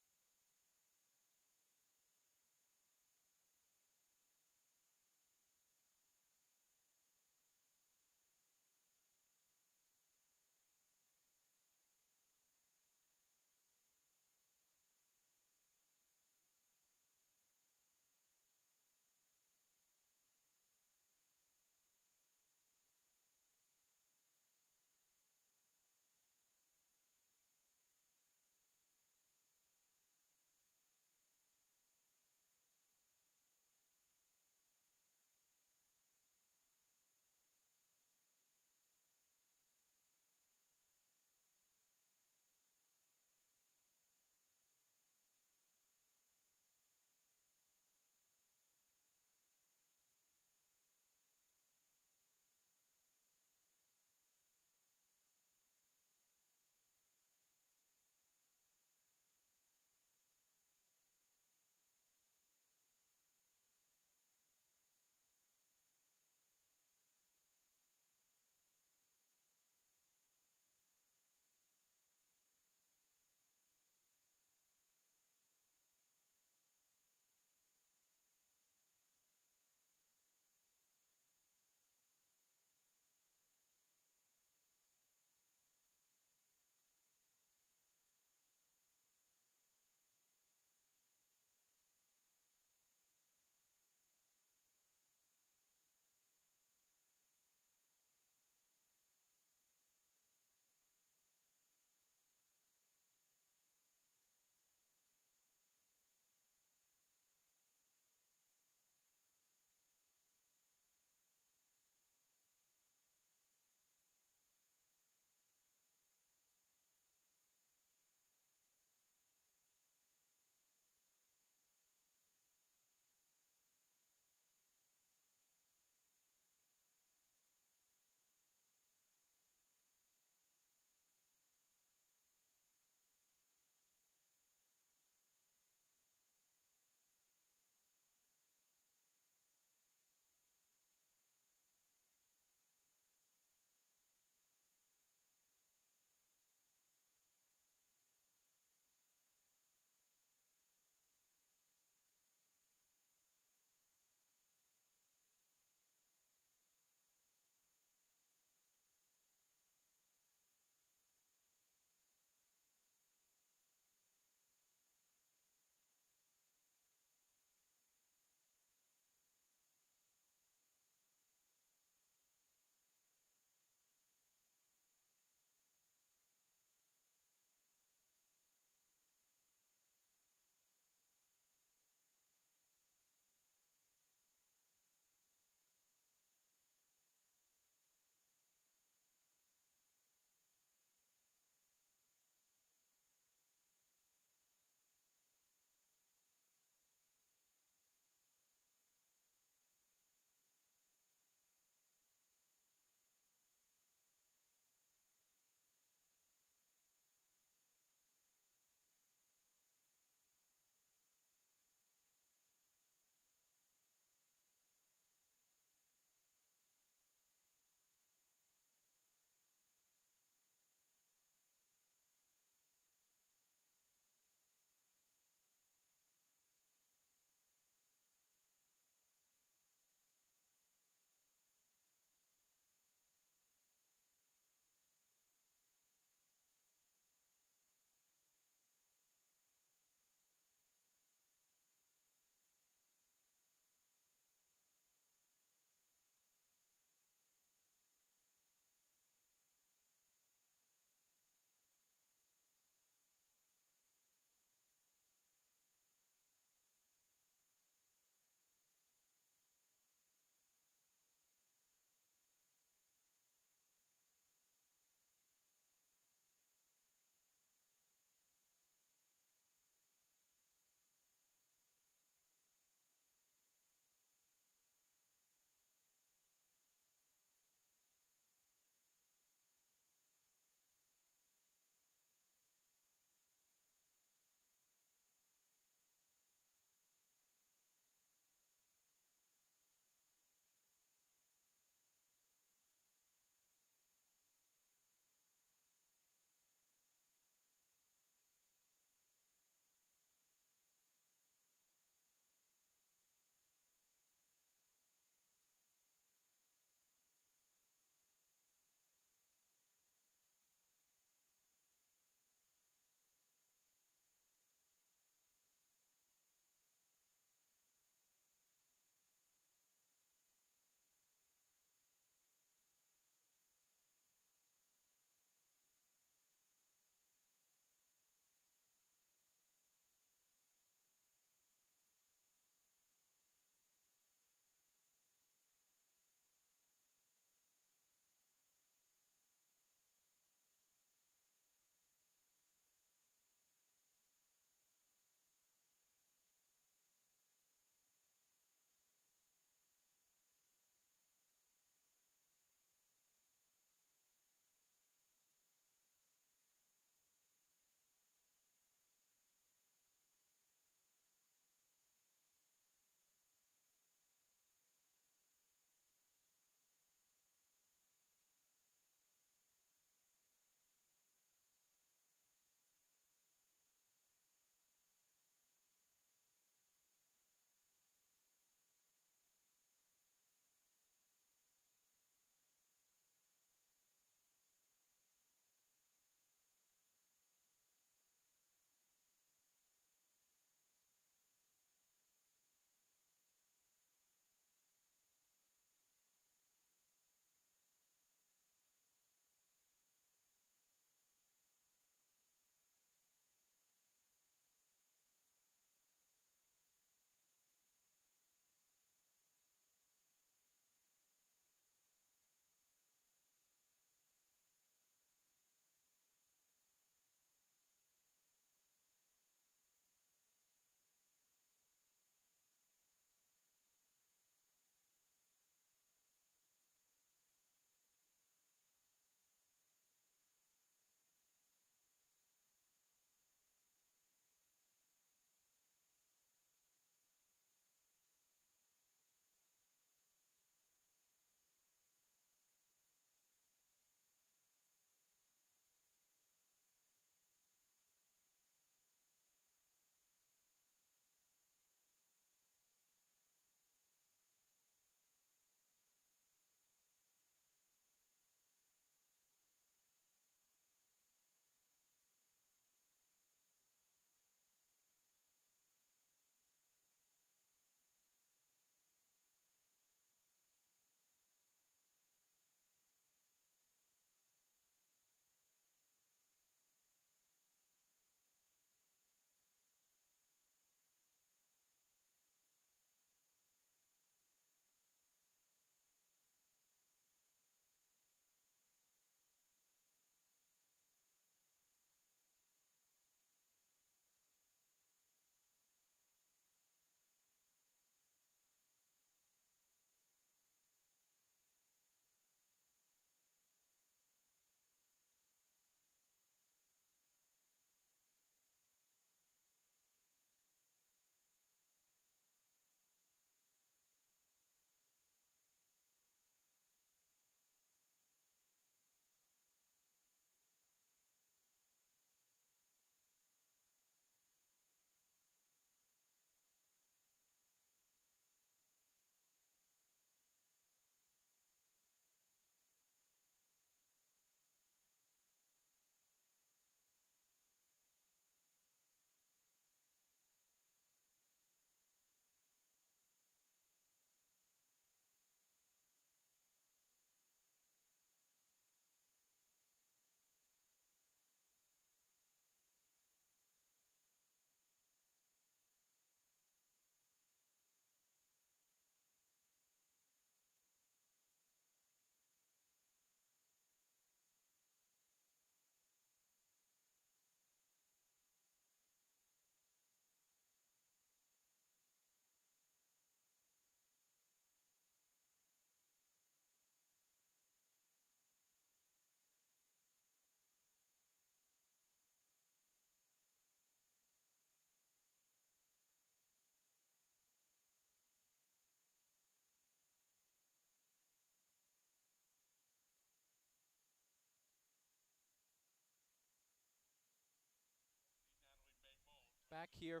Back here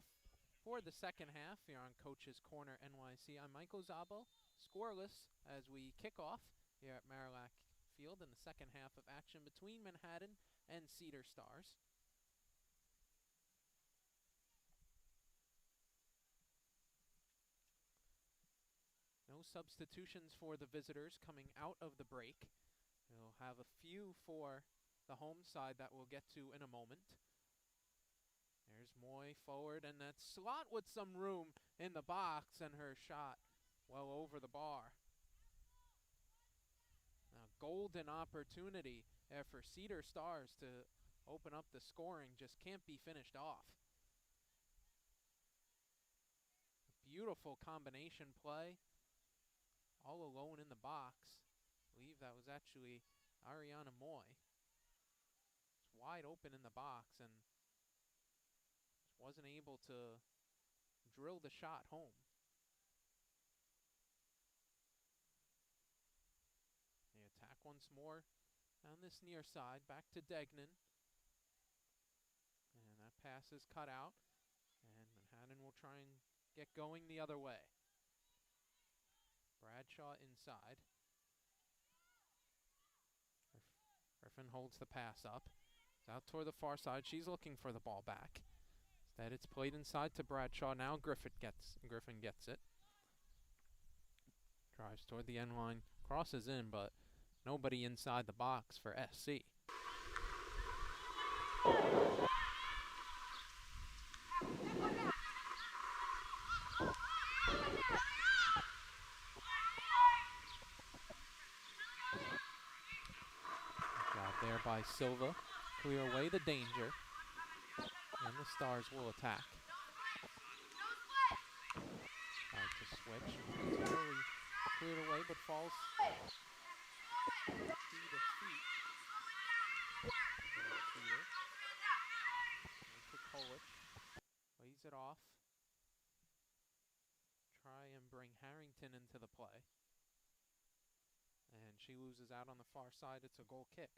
for the second half here on Coach's Corner NYC. I'm Michael Zabo, scoreless as we kick off here at Marillac Field in the second half of action between Manhattan and Cedar Stars. No substitutions for the visitors coming out of the break. We'll have a few for the home side that we'll get to in a moment. There's Moy forward, and that's Slot with some room in the box, and her shot well over the bar. Now, golden opportunity there for Cedar Stars to open up the scoring, just can't be finished off. Beautiful combination play, all alone in the box. I believe that was actually Ariana Moy. It's wide open in the box and wasn't able to drill the shot home. They attack once more on this near side, back to Degnan. And that pass is cut out, and Manhattan will try and get going the other way. Bradshaw inside. Griffin holds the pass up. It's out toward the far side. She's looking for the ball back. Instead, it's played inside to Bradshaw. Now Griffin gets it. Drives toward the end line. Crosses in, but nobody inside the box for SC. Job there by Silva. Clear away the danger. And the Stars will attack. Tried to switch. Really cleared away, but falls to the feet. Cedar. To Kolich. Lays it off. Try and bring Harrington into the play. And she loses out on the far side. It's a goal kick.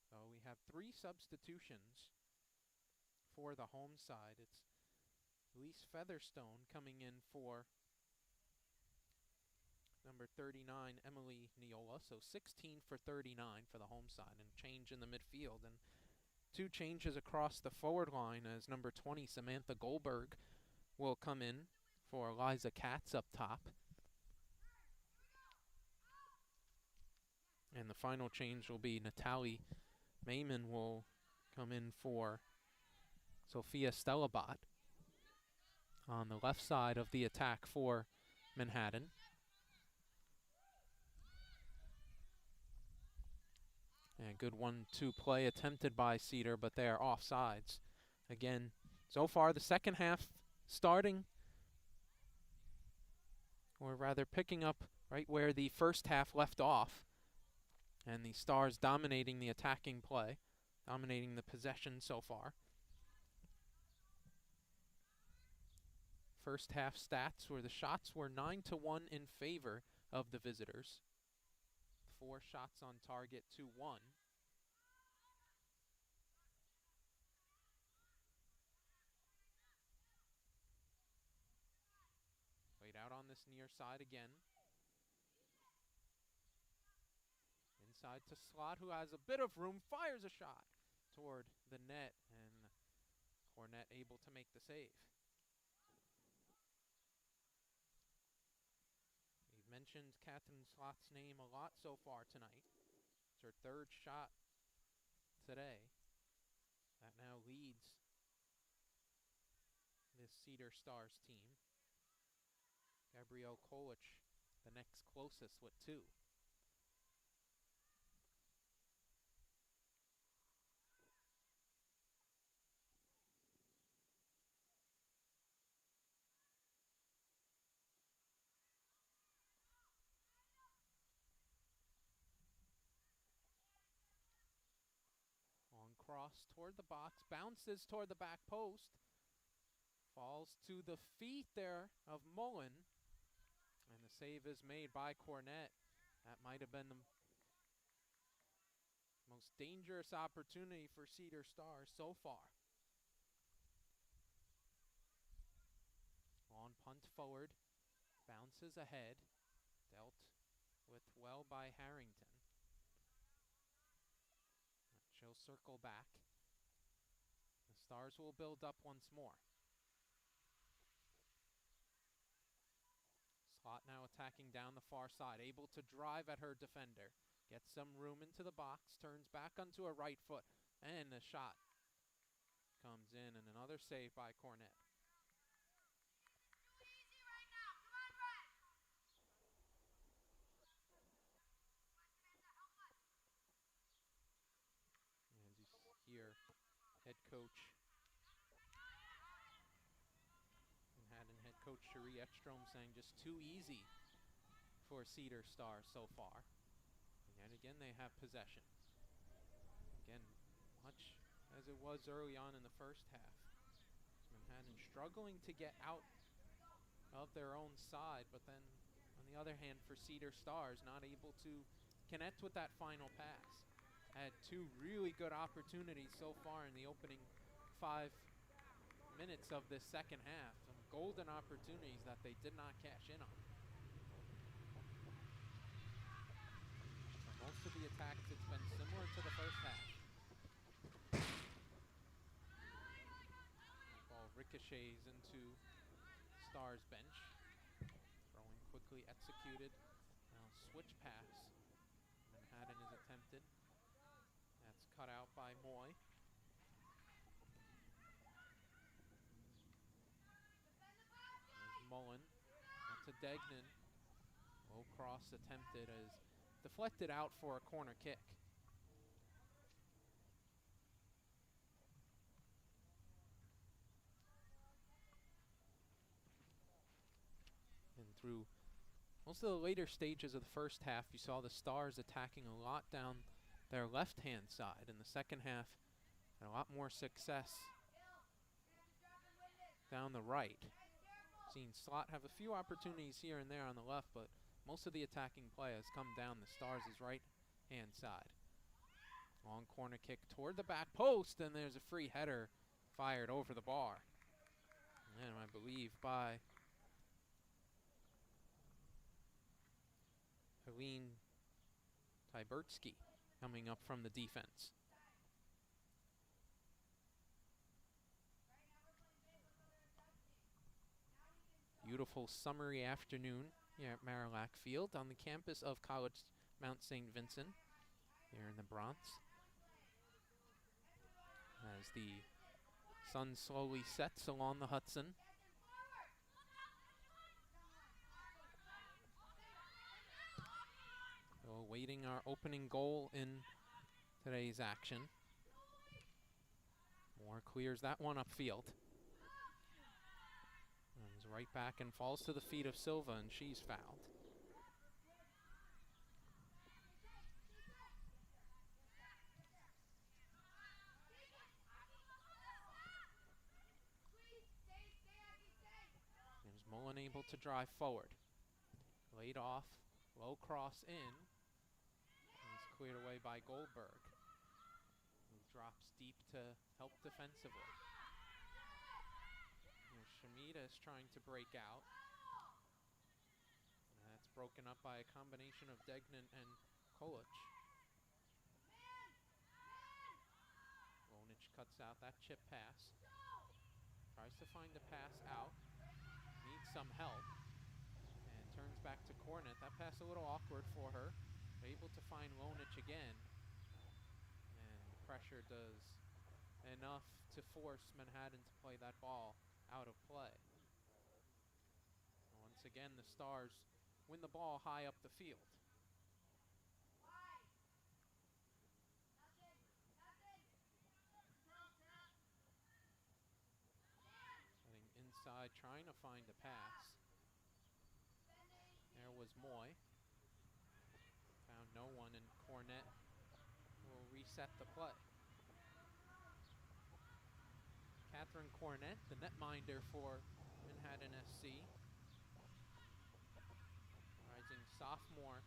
So we have 3 substitutions for the home side. It's Elise Featherstone coming in for number 39, Emily Neola. So 16 for 39 for the home side, and change in the midfield. And 2 changes across the forward line as number 20, Samantha Goldberg, will come in for Eliza Katz up top. And the final change will be Natalie Mayman will come in for Sophia Stellabot on the left side of the attack for Manhattan. And good 1-2 play attempted by Cedar, but they are offsides. Again, so far the second half starting, or rather picking up right where the first half left off. And the Stars dominating the attacking play, dominating the possession so far. First half stats where the shots were 9-1 in favor of the visitors. 4 shots on target to 1. Played out on this near side again. Inside to Slot, who has a bit of room, fires a shot toward the net, and Cornette able to make the save. We've mentioned Catherine Slot's name a lot so far tonight. It's her 3rd shot today. That now leads this Cedar Stars team. Gabrielle Kolich, the next closest with 2. Long cross toward the box, bounces toward the back post, falls to the feet there of Mullen, and the save is made by Cornette. That might have been the most dangerous opportunity for Cedar Stars so far. forward, bounces ahead, dealt with well by Harrington. She'll circle back. The Stars will build up once more. Slot now attacking down the far side, able to drive at her defender. Gets some room into the box, turns back onto her right foot, and the shot comes in, and another save by Cornett. As you hear head coach Manhattan head coach Cherie Ekstrom saying just too easy for Cedar Stars so far. And yet again they have possession. Again, much as it was early on in the first half. Manhattan struggling to get out of their own side, but then on the other hand for Cedar Stars, not able to connect with that final pass. Had two really good opportunities so far in the opening 5 minutes of this second half. Some golden opportunities that they did not cash in on. For most of the attacks, it's been similar to the first half. Ball ricochets into Stars bench. Throwing quickly executed. Now switch pass. Manhattan is attempted. That's cut out by Moy. There's Mullen. Up to Degnan. Low cross attempted as deflected out for a corner kick. And through most of the later stages of the first half, you saw the Stars attacking a lot down their left-hand side. In the second half, had a lot more success down the right. Seen Slot have a few opportunities here and there on the left, but most of the attacking play has come down the Stars' right-hand side. Long corner kick toward the back post, and there's a free header fired over the bar. And I believe by Helene Tybertsky coming up from the defense. Beautiful summery afternoon here at Marillac Field on the campus of College Mount St. Vincent here in the Bronx. As the sun slowly sets along the Hudson. So awaiting our opening goal in today's action. Moore clears that one upfield. Comes right back and falls to the feet of Silva, and she's fouled. There's Mullen able to drive forward. Laid off, low cross in. And it's cleared away by Goldberg, who drops deep to help defensively. Shamita is trying to break out. And that's broken up by a combination of Degnan and Kolic. Lonich cuts out that chip pass. Tries to find a pass out. Needs some help. And turns back to Cornett. That pass a little awkward for her. Able to find Lonich again. And pressure does enough to force Manhattan to play that ball out of play. Once again, the Stars win the ball high up the field. Heading inside, trying to find a pass. There was Moy. Found no one, and Cornett will reset the play. Catherine Cornett, the netminder for Manhattan SC. Rising sophomore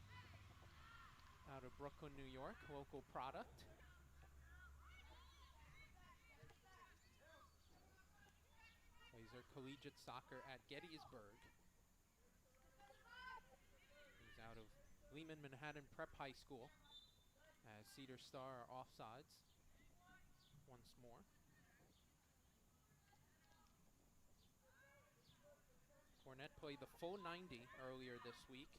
out of Brooklyn, New York, local product. Plays her collegiate soccer at Gettysburg Lehman Manhattan Prep High School, as Cedar Star are offsides once more. Cornett played the full 90 earlier this week,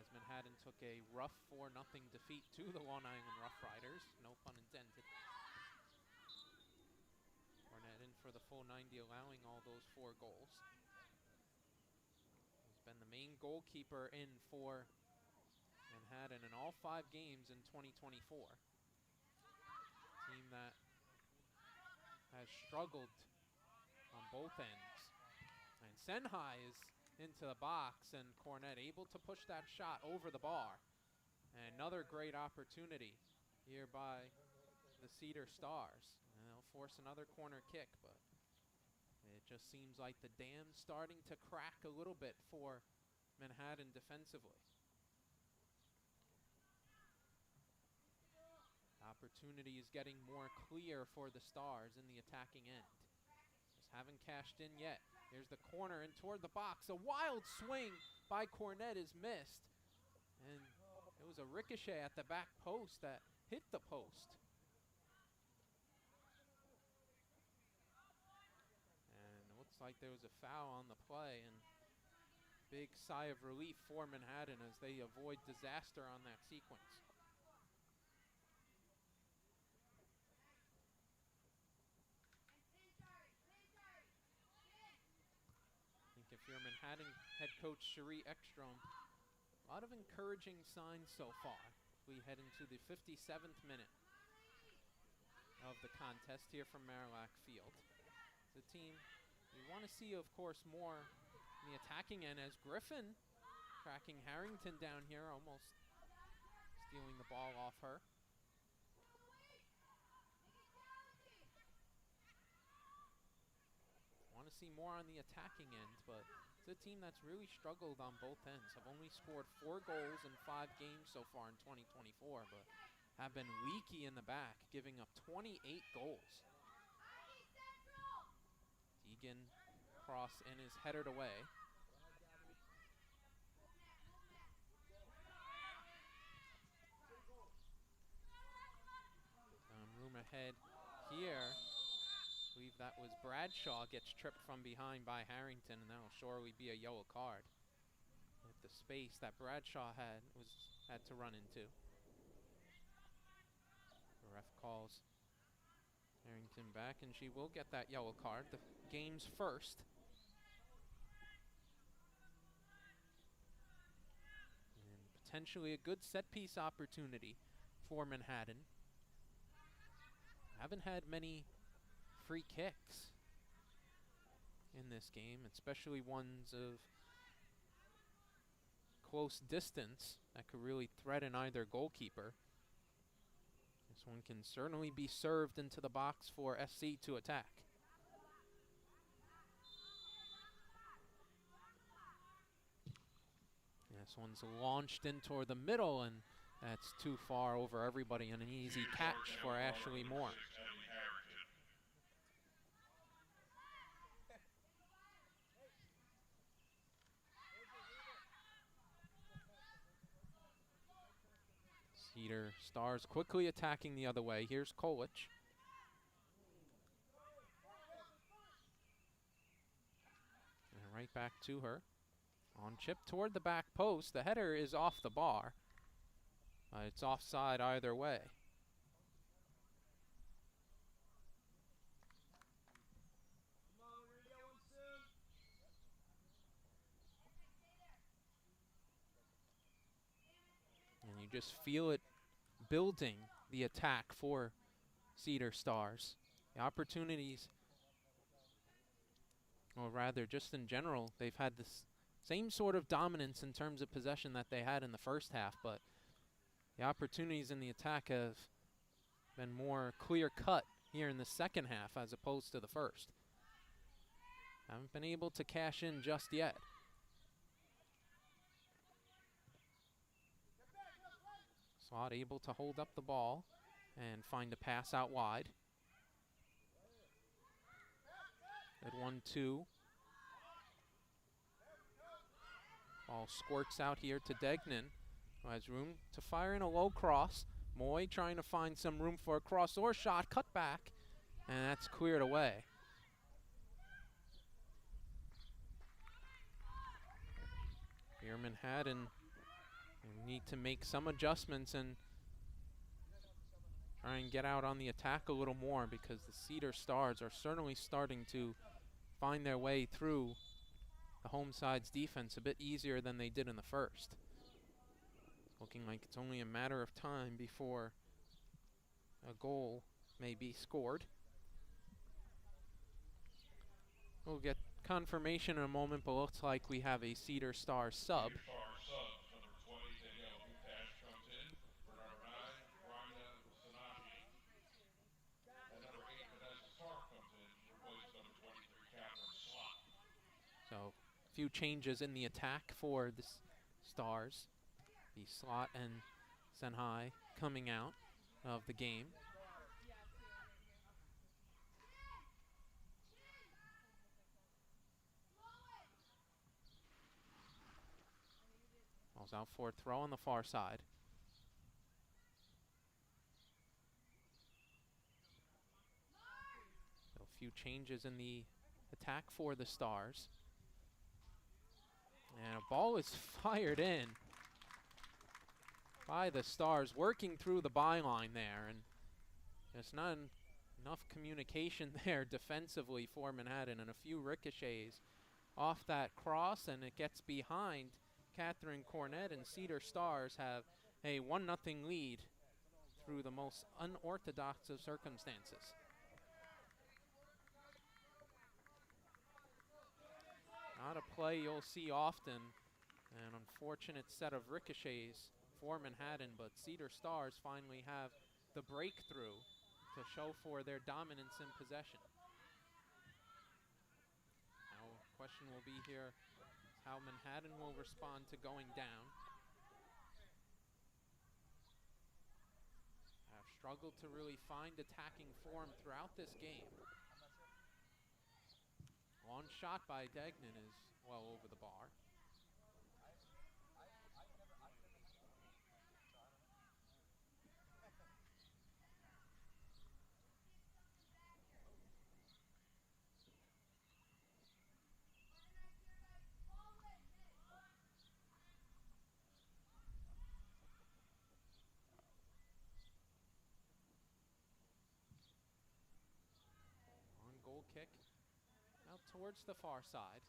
as Manhattan took a rough 4-0 defeat to the Long Island Rough Riders, no pun intended. Cornett in for the full 90, allowing all those 4 goals. He's been the main goalkeeper in for Manhattan in all 5 games in 2024. Team that has struggled on both ends. And Senhai is into the box, and Cornett able to push that shot over the bar. And another great opportunity here by the Cedar Stars. And they'll force another corner kick, but it just seems like the dam's starting to crack a little bit for Manhattan defensively. Opportunity is getting more clear for the Stars in the attacking end. Just haven't cashed in yet. Here's the corner and toward the box. A wild swing by Cornett is missed. And it was a ricochet at the back post that hit the post. And it looks like there was a foul on the play, and big sigh of relief for Manhattan as they avoid disaster on that sequence. If you're Manhattan head coach Cherie Ekstrom, a lot of encouraging signs so far. We head into the 57th minute of the contest here from Marillac Field. The team we want to see, of course, more in the attacking end, as Griffin tracking Harrington down here, almost stealing the ball off her. Want to see more on the attacking end, but it's a team that's really struggled on both ends. Have only scored 4 goals in 5 games so far in 2024, but have been leaky in the back, giving up 28 goals. Deegan cross and is headed away. Room ahead here. I believe that was Bradshaw, gets tripped from behind by Harrington, and that'll surely be a yellow card. With the space that Bradshaw had to run into. The ref calls Harrington back, and she will get that yellow card. The game's first. And potentially a good set piece opportunity for Manhattan. Haven't had many free kicks in this game, especially ones of close distance that could really threaten either goalkeeper. This one can certainly be served into the box for SC to attack. This one's launched in toward the middle, and that's too far over everybody, and an easy catch for Ashley Moore. Cedar Stars quickly attacking the other way. Here's Kolich. And right back to her. On chip toward the back post. The header is off the bar. It's offside either way. And you just feel it building, the attack for Cedar Stars. The opportunities, or rather just in general, they've had this same sort of dominance in terms of possession that they had in the first half, but the opportunities in the attack have been more clear-cut here in the second half as opposed to the first. Haven't been able to cash in just yet. Slot able to hold up the ball and find a pass out wide. Good 1-2. Ball squirts out here to Degnan, who has room to fire in a low cross. Moy trying to find some room for a cross or shot, cut back, and that's cleared away. Here Manhattan need to make some adjustments and try and get out on the attack a little more, because the Cedar Stars are certainly starting to find their way through the home side's defense a bit easier than they did in the first. Looking like it's only a matter of time before a goal may be scored. We'll get confirmation in a moment, but looks like we have a Cedar Star sub. Cedar Star subs. Number 20, Danielle Butash comes in. For number 9, Rhonda Sanachi. And number 8, Vanessa Stark comes in. Replaces number 23, Catherine Slot. So a few changes in the attack for the Stars. The Slot and Senhai coming out of the game. Ball's out for a throw on the far side. So a few changes in the attack for the Stars. And a ball is fired in by the Stars, working through the byline there, and just not enough communication there defensively for Manhattan, and a few ricochets off that cross, and it gets behind Catherine Cornett, and Cedar Stars have a 1-0 lead through the most unorthodox of circumstances. Not a play you'll see often. An unfortunate set of ricochets for Manhattan, but Cedar Stars finally have the breakthrough to show for their dominance in possession. Now, question will be here how Manhattan will respond to going down. Have struggled to really find attacking form throughout this game. Long shot by Degnan is well over the bar. On goal kick out towards the far side.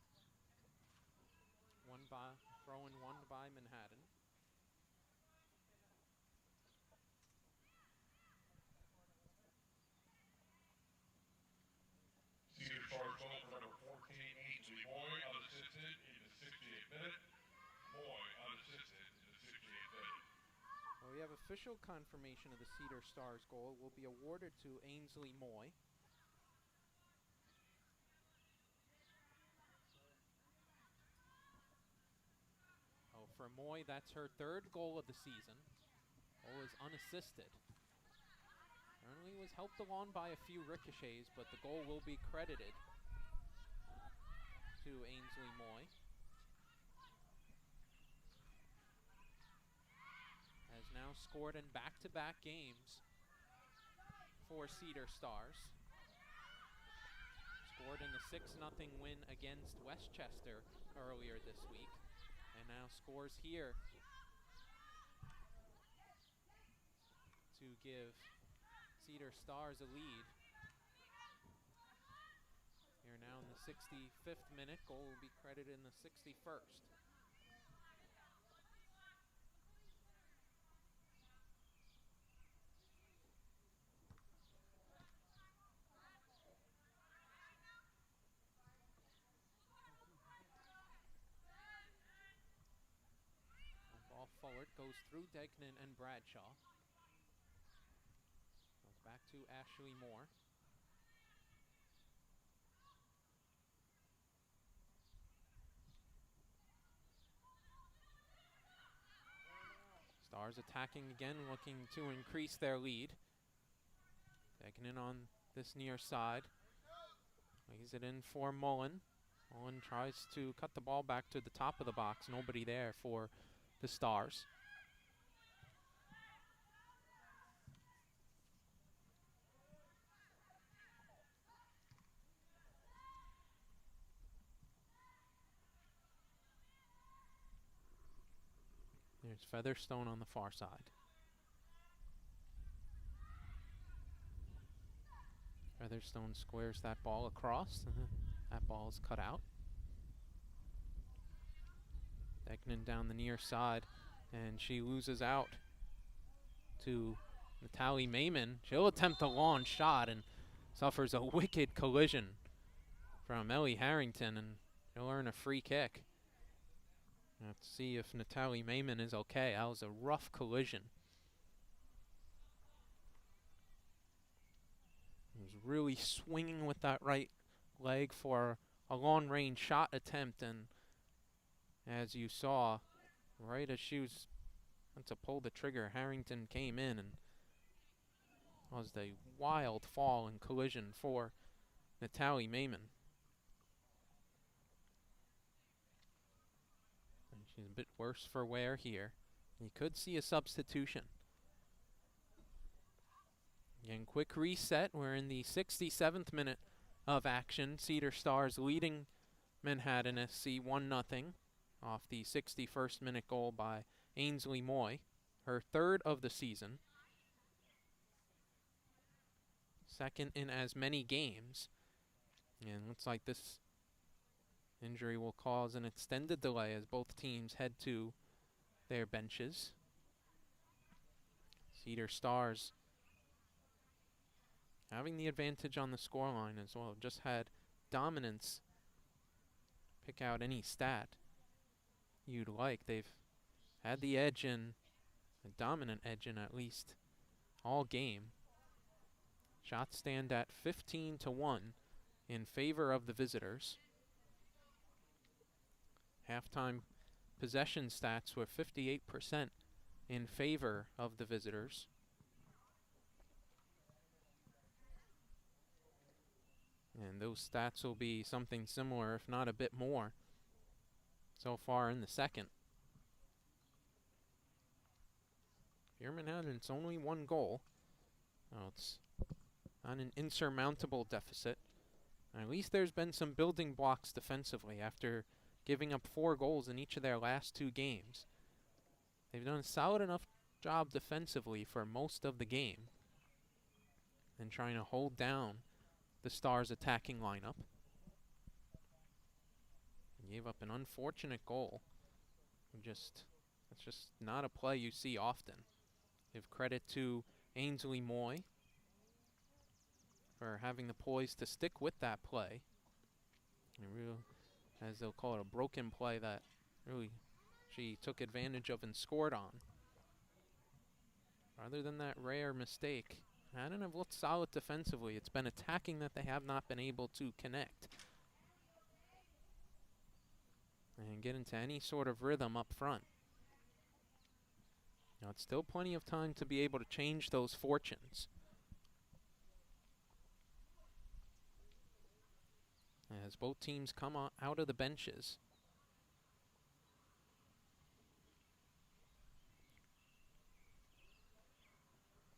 Throw in one by Manhattan. Cedar Stars goal for number 14, Ainsley Moy, unassisted in the 68th minute. Moy unassisted in the 68th minute. Well, we have official confirmation of the Cedar Stars goal. It will be awarded to Ainsley Moy. Oh, for Moy, that's her third goal of the season. Goal is unassisted. Currently was helped along by a few ricochets, but the goal will be credited to Ainsley Moy. Has now scored in back-to-back games for Cedar Stars. Scored in the 6-0 win against Westchester earlier this week, and now scores here to give Cedar Stars a lead. Here now in the 65th minute, goal will be credited in the 61st. Ball forward, goes through Degnan and Bradshaw. Goes back to Ashley Moore. Stars attacking again, looking to increase their lead. Degnan on this near side. Lays it in for Mullen. Owen tries to cut the ball back to the top of the box. Nobody there for the Stars. There's Featherstone on the far side. Featherstone squares that ball across. That ball is cut out. Degnan down the near side, and she loses out to Natalie Maiman. She'll attempt a long shot and suffers a wicked collision from Ellie Harrington, and she'll earn a free kick. Let's see if Natalie Maiman is okay. That was a rough collision. He was really swinging with that right leg for a long-range shot attempt, and as you saw, right as she was about to pull the trigger, Harrington came in and caused a wild fall and collision for Natalie Maiman. And she's a bit worse for wear here. You could see a substitution. Again, quick reset. We're in the 67th minute of action. Cedar Stars leading Manhattan SC 1-0 off the 61st minute goal by Ainsley Moy, her third of the season. Second in as many games. And looks like this injury will cause an extended delay as both teams head to their benches. Cedar Stars having the advantage on the scoreline as well. Just had dominance. Pick out any stat you'd like. They've had the edge in, a dominant edge in at least all game. Shots stand at 15-1 in favor of the visitors. Halftime possession stats were 58% in favor of the visitors. And those stats will be something similar, if not a bit more, so far in the second. Here Manhattan, it's only one goal. Oh, it's not an insurmountable deficit. At least there's been some building blocks defensively after giving up 4 goals in each of their last 2 games. They've done a solid enough job defensively for most of the game and trying to hold down the Stars' attacking lineup. Gave up an unfortunate goal. That's just not a play you see often. Give credit to Ainsley Moy for having the poise to stick with that play. As they'll call it, a broken play that really she took advantage of and scored on. Other than that rare mistake, Manhattan have looked solid defensively. It's been attacking that they have not been able to connect and get into any sort of rhythm up front. Now, it's still plenty of time to be able to change those fortunes. As both teams come out of the benches.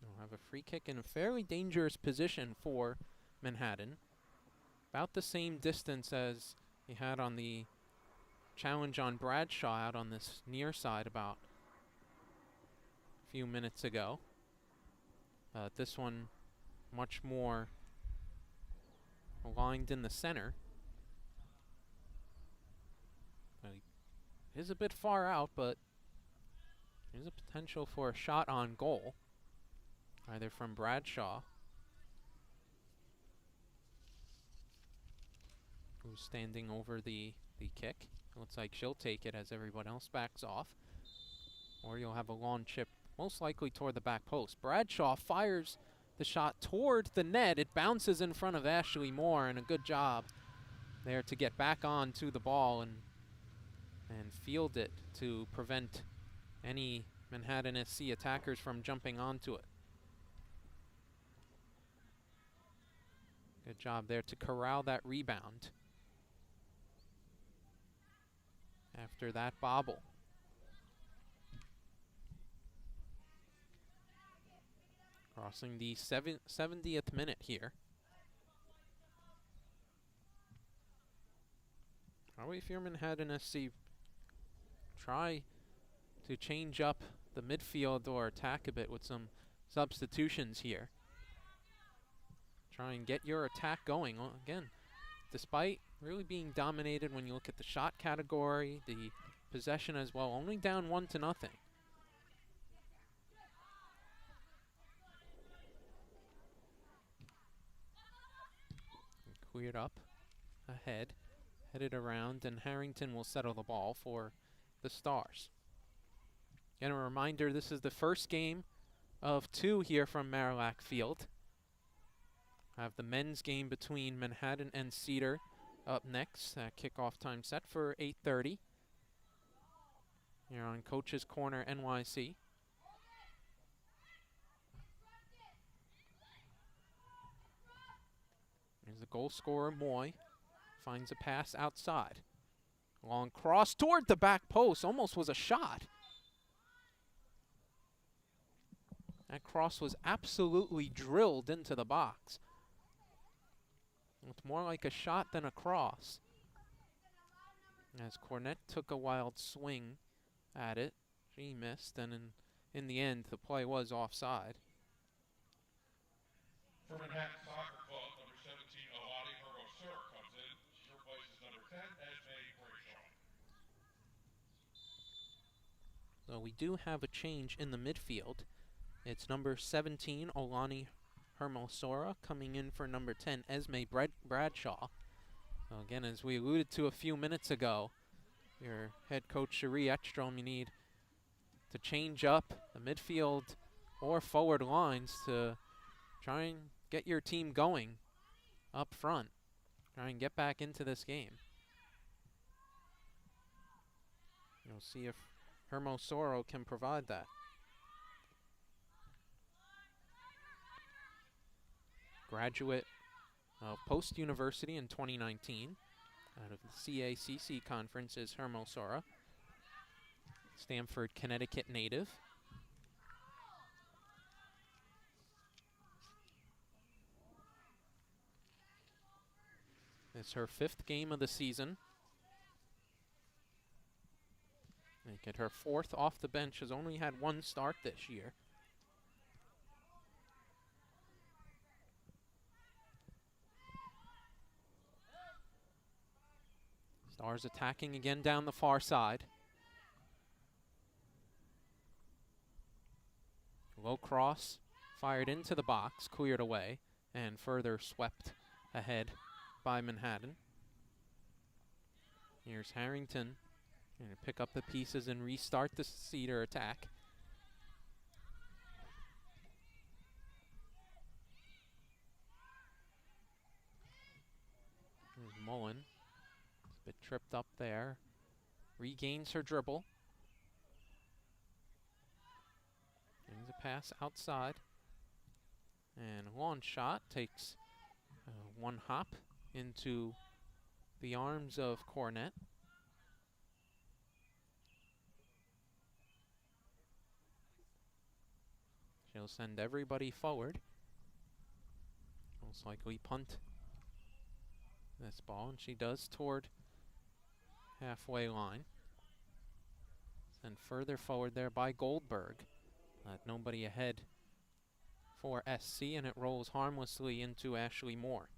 We'll have a free kick in a fairly dangerous position for Manhattan. About the same distance as he had on the challenge on Bradshaw out on this near side about a few minutes ago. This one much more aligned in the center. It is a bit far out, but there's a potential for a shot on goal, either from Bradshaw, who's standing over the kick. Looks like she'll take it as everyone else backs off. Or you'll have a long chip, most likely toward the back post. Bradshaw fires the shot toward the net. It bounces in front of Ashley Moore, and a good job there to get back on to the ball and field it to prevent any Manhattan SC attackers from jumping onto it. Good job there to corral that rebound. after that bobble. Crossing the 70th minute here. Probably if you're Manhattan SC, try to change up the midfield or attack a bit with some substitutions here. Try and get your attack going. Well, again, despite really being dominated when you look at the shot category, the possession as well, only down 1-0. Cleared up ahead, headed around, and Harrington will settle the ball for the Stars. And a reminder, this is the first game of 2 here from Marillac Field. Have the men's game between Manhattan and Cedar up next. Kickoff time set for 8:30. Here on Coach's Corner NYC. There's the goal scorer, Moy. Finds a pass outside. Long cross toward the back post. Almost was a shot. That cross was absolutely drilled into the box. It's more like a shot than a cross. As Cornett took a wild swing at it, she missed, and in the end, the play was offside. For Manhattan Soccer Club, number 17, Alani Hermosura comes in. She replaces number 10, Esme Brayshaw. So we do have a change in the midfield. It's number 17, Olani Hermosura, coming in for number 10, Esme Bradshaw. So again, as we alluded to a few minutes ago, your head coach, Cherie Ekstrom, you need to change up the midfield or forward lines to try and get your team going up front. Try and get back into this game. You'll see if Hermosura can provide that. Graduate of Post University in 2019 out of the CACC conference is Hermosura. Stamford, Connecticut native. It's her 5th game of the season. Make it her 4th off the bench. Has only had 1 start this year. Stars attacking again down the far side. Low cross, fired into the box, cleared away, and further swept ahead by Manhattan. Here's Harrington. Going to pick up the pieces and restart the Cedar attack. Here's Mullen. Bit tripped up there. Regains her dribble. Brings a pass outside. And a long shot takes 1 hop into the arms of Cornett. She'll send everybody forward. Most likely punt this ball, and she does toward halfway line. Sent further forward there by Goldberg. Nobody ahead for SC, and it rolls harmlessly into Ashley Moore.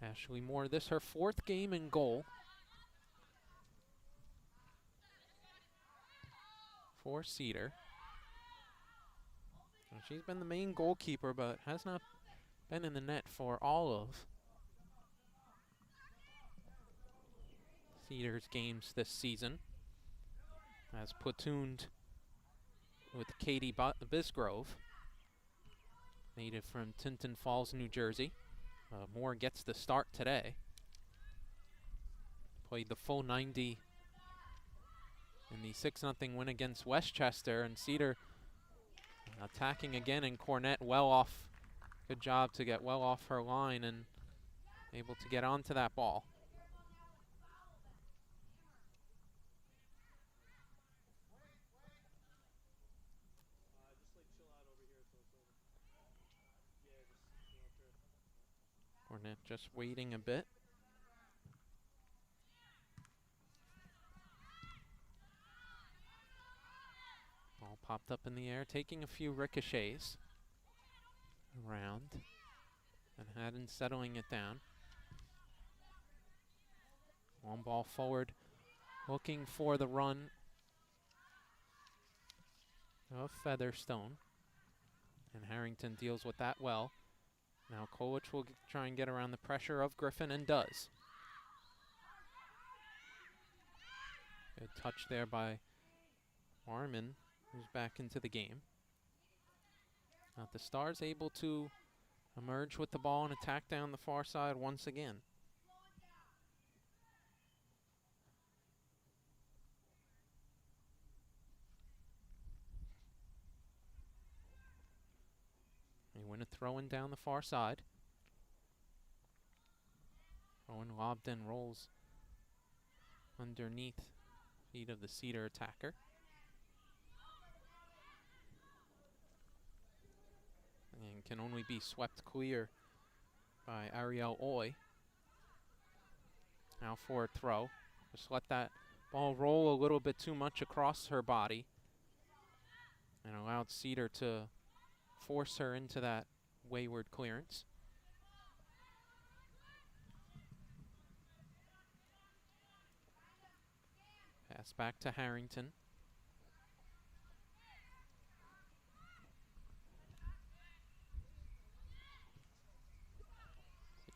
Ashley Moore, this her 4th game in goal for Cedar. And she's been the main goalkeeper, but has not been in the net for all of Cedar's games this season. Has platooned with Katie Bisgrove, native from Tinton Falls, New Jersey. Moore gets the start today. Played the full 90 in the 6-0 win against Westchester, and Cedar attacking again, and Cornett well off. Good job to get well off her line and able to get onto that ball. Cornett just waiting a bit. Ball popped up in the air, taking a few ricochets around, and Haddon settling it down. One ball forward, looking for the run of Featherstone, and Harrington deals with that well. Now Kolich will try and get around the pressure of Griffin, and does. Good touch there by Armin, who's back into the game. Now the Stars able to emerge with the ball and attack down the far side once again. They win a throw-in down the far side. Throw-in lobbed in, rolls underneath feet of the Cedar attacker. And can only be swept clear by Ariel Oy. Now for a throw. Just let that ball roll a little bit too much across her body, and allowed Cedar to force her into that wayward clearance. Pass back to Harrington.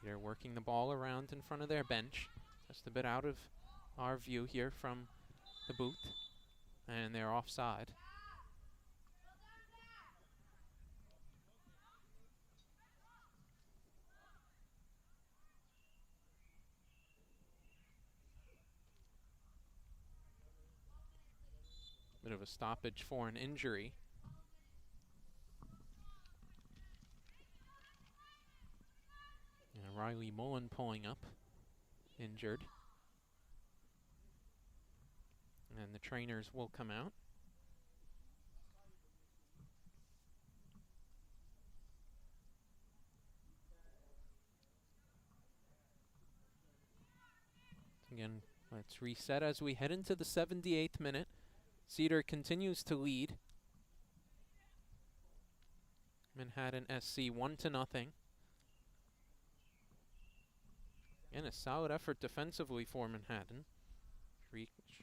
Cedar working the ball around in front of their bench. Just a bit out of our view here from the booth. And they're offside. Bit of a stoppage for an injury. And Riley Mullen pulling up, injured. And the trainers will come out. Again, let's reset as we head into the 78th minute. Cedar continues to lead. Manhattan SC 1-0. And a solid effort defensively for Manhattan.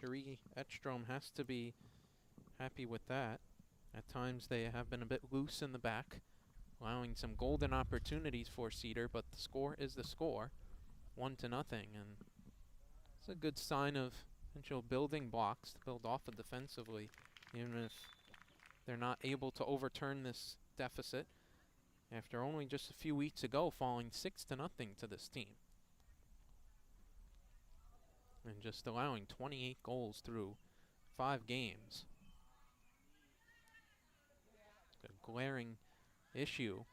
Cherie Edstrom has to be happy with that. At times they have been a bit loose in the back, allowing some golden opportunities for Cedar, but the score is the score, 1-0, and it's a good sign of potential building blocks to build off of defensively, even if they're not able to overturn this deficit after only just a few weeks ago falling 6-0 to this team. And just allowing 28 goals through 5 games. A glaring issue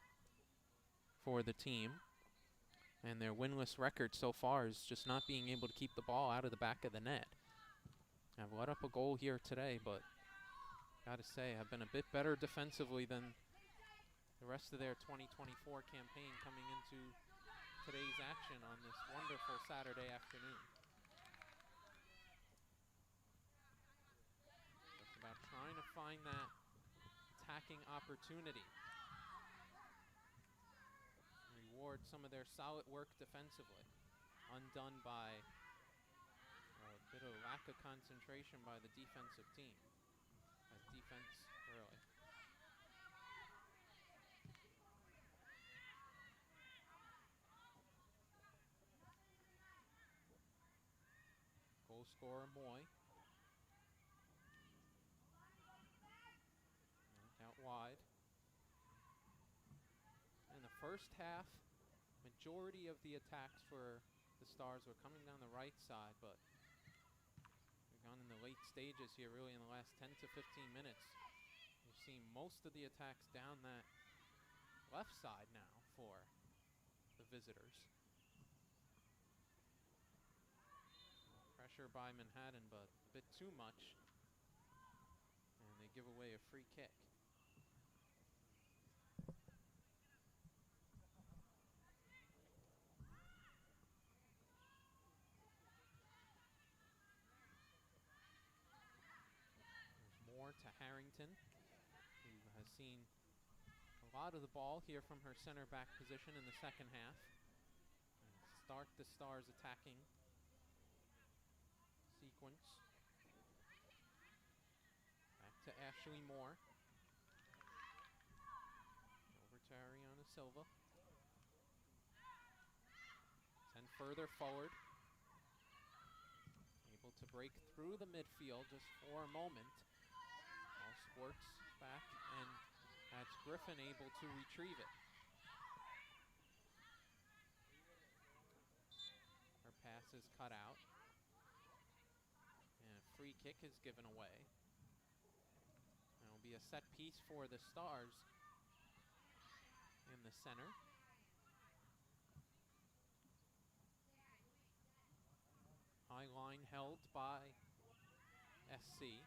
for the team. And their winless record so far is just not being able to keep the ball out of the back of the net. I've let up a goal here today, but gotta say, I've been a bit better defensively than the rest of their 2024 campaign coming into today's action on this wonderful Saturday afternoon. Just about trying to find that attacking opportunity. Reward some of their solid work defensively. Undone by a bit of lack of concentration by the defensive team. Defense early. Goal scorer Moy. Out wide. In the first half, majority of the attacks for the Stars were coming down the right side, but Gone in the late stages here, really in the last 10 to 15 minutes. We've seen most of the attacks down that left side now for the visitors. Pressure by Manhattan, but a bit too much. And they give away a free kick. There's more to Harrington, who has seen a lot of the ball here from her center back position in the second half. And start the Stars attacking sequence. Back to Ashley Moore. Over to Ariana Silva. Send further forward. Able to break through the midfield just for a moment. Ball squirts back, and that's Griffin able to retrieve it. Her pass is cut out. And a free kick is given away. And it'll be a set piece for the Stars in the center. High line held by SC.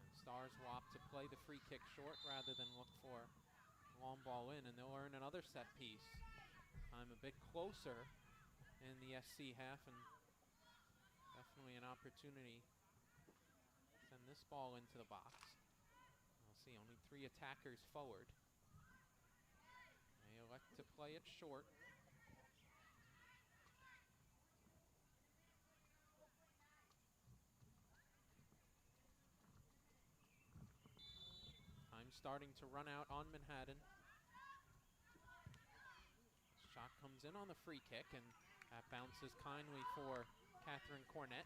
And Stars will opt to play the free kick short rather than look for a long ball in, and they'll earn another set piece. I'm a bit closer in the SC half, and definitely an opportunity to send this ball into the box. We'll see only 3 attackers forward. They elect to play it short. Time starting to run out on Manhattan. Shot comes in on the free kick, and that bounces kindly for Catherine Cornett.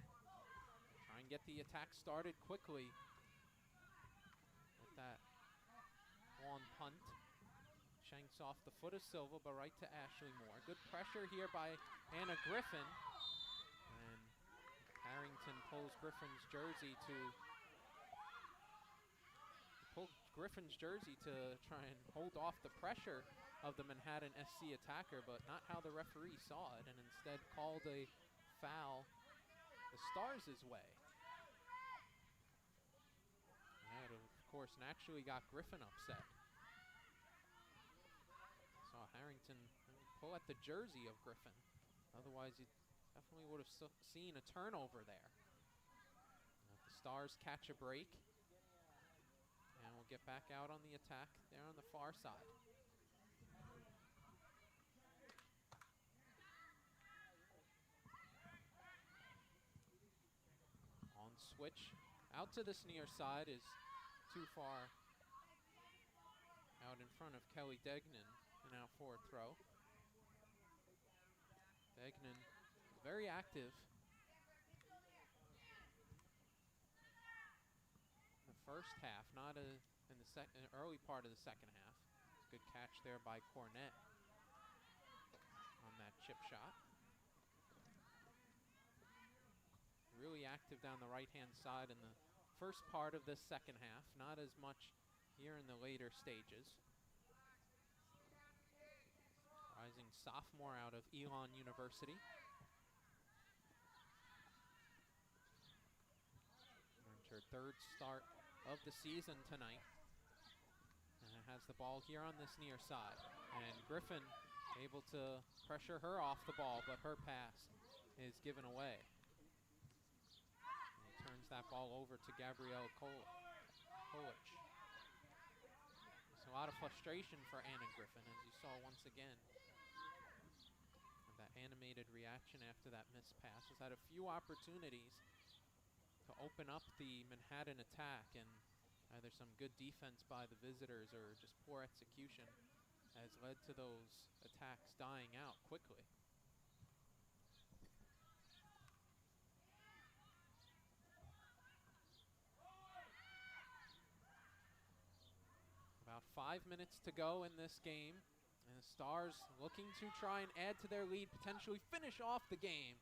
Try and get the attack started quickly with that long punt. Shanks off the foot of Silva, but right to Ashley Moore. Good pressure here by Anna Griffin. And Harrington pulls Griffin's jersey to try and hold off the pressure of the Manhattan SC attacker, but not how the referee saw it, and instead called a foul the Stars' way. That, of course, naturally got Griffin upset. Saw Harrington pull at the jersey of Griffin. Otherwise, you definitely would have seen a turnover there. The Stars catch a break. And we'll get back out on the attack there on the far side. On switch. Out to this near side is too far out in front of Kelly Degnan. And out for a throw. Degnan very active. The first half, not in the early part of the second half. It's a good catch there by Cornett on that chip shot. Really active down the right-hand side in the first part of this second half, not as much here in the later stages. Rising sophomore out of Elon University. Earned her 3rd start of the season tonight. And has the ball here on this near side. And Griffin able to pressure her off the ball, but her pass is given away. And he turns that ball over to Gabrielle Kolich. There's a lot of frustration for Anna Griffin, as you saw once again. And that animated reaction after that missed pass. Has had a few opportunities to open up the Manhattan attack, and either some good defense by the visitors or just poor execution has led to those attacks dying out quickly. About 5 minutes to go in this game, and the Stars looking to try and add to their lead, potentially finish off the game.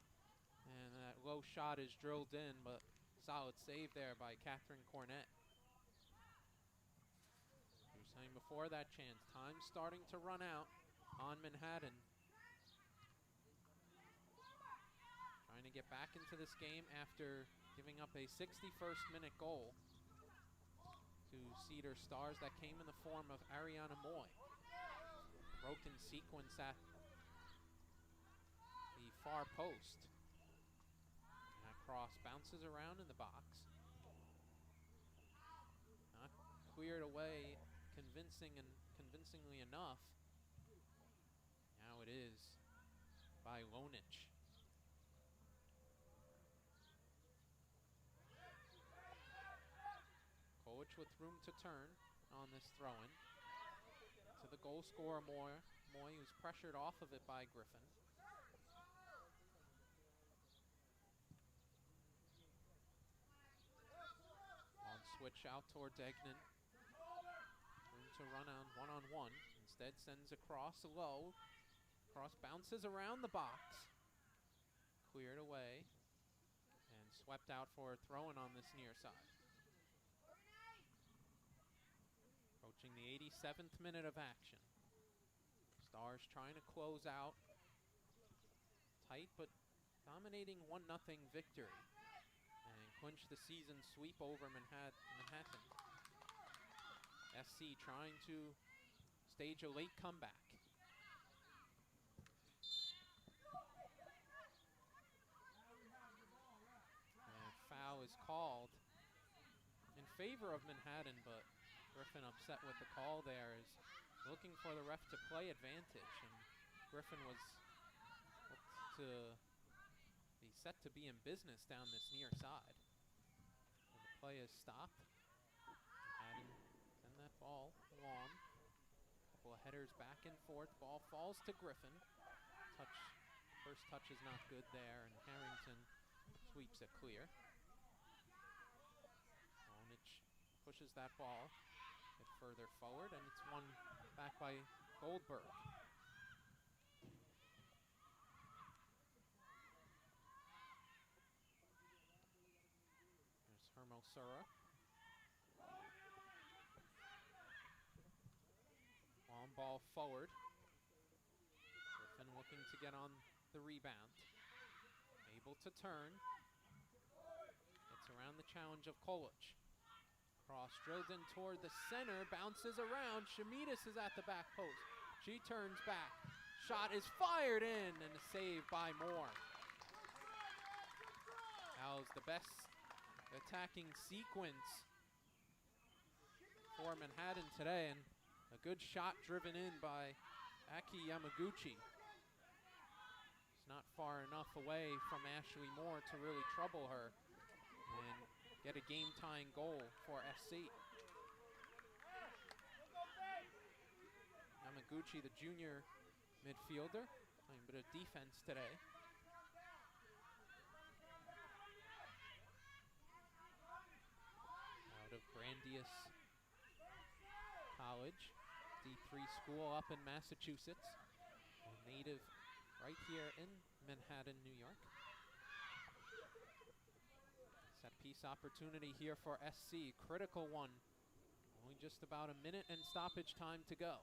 And that low shot is drilled in, but solid save there by Catherine Cornett. We were saying before that chance, time starting to run out on Manhattan. Trying to get back into this game after giving up a 61st minute goal to Cedar Stars that came in the form of Ariana Moy. Broken sequence at the far post. And that cross bounces around in the box. Not cleared away convincingly enough. Now it is by Lonich. Kolich with room to turn on this throw-in. To the goal scorer, Moy, who's pressured off of it by Griffin. On switch out towards Egnan. Room to run on one-on-one. Instead sends a cross low. Cross bounces around the box. Cleared away. And swept out for a throw-in on this near side. Approaching the 87th minute of action. Stars trying to close out. Tight but dominating 1-0 victory. And clinch the season sweep over Manhattan. SC trying to stage a late comeback. And foul is called in favor of Manhattan, but Griffin upset with the call there, is looking for the ref to play advantage, and Griffin was to be set to be in business down this near side. And the play is stopped. Manhattan send that ball long. Couple of headers back and forth. Ball falls to Griffin. First touch is not good there, and Harrington sweeps it clear. Lonich pushes that ball bit further forward, and it's won back by Goldberg. There's Hermosura. Long ball forward. Griffin looking to get on the rebound. Able to turn. Gets around the challenge of Kolich. Cross drilled in toward the center, bounces around. Shamitas is at the back post. She turns back. Shot is fired in, and a save by Moore. That was the best attacking sequence for Manhattan today, and a good shot driven in by Aki Yamaguchi. It's not far enough away from Ashley Moore to really trouble her and get a game-tying goal for SC. Yamaguchi, the junior midfielder, playing a bit of defense today. Out of Brandeis College, D3 school up in Massachusetts. A native right here in Manhattan, New York. Set piece opportunity here for SC, critical one. Only just about a minute and stoppage time to go.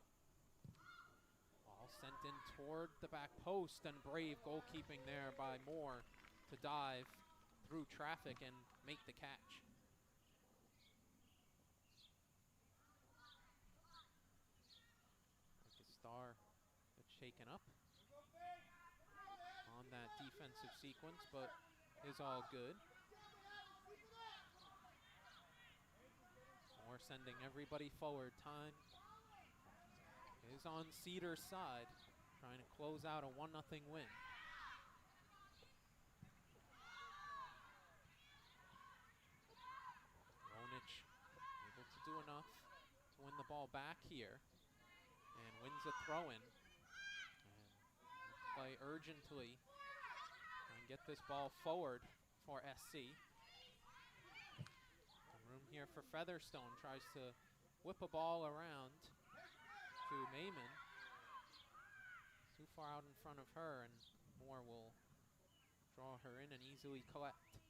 Ball sent in toward the back post, and brave goalkeeping there by Moore to dive through traffic and make the catch. Like a star that's shaken up on that defensive sequence, but is all good. Moore sending everybody forward. Time is on Cedar's side, trying to close out a 1-0 win. Lonich able to do enough to win the ball back here, and wins a throw-in. And play urgently and get this ball forward for SC. Room here for Featherstone, tries to whip a ball around to Mayman. Too far out in front of her, and Moore will draw her in and easily collect.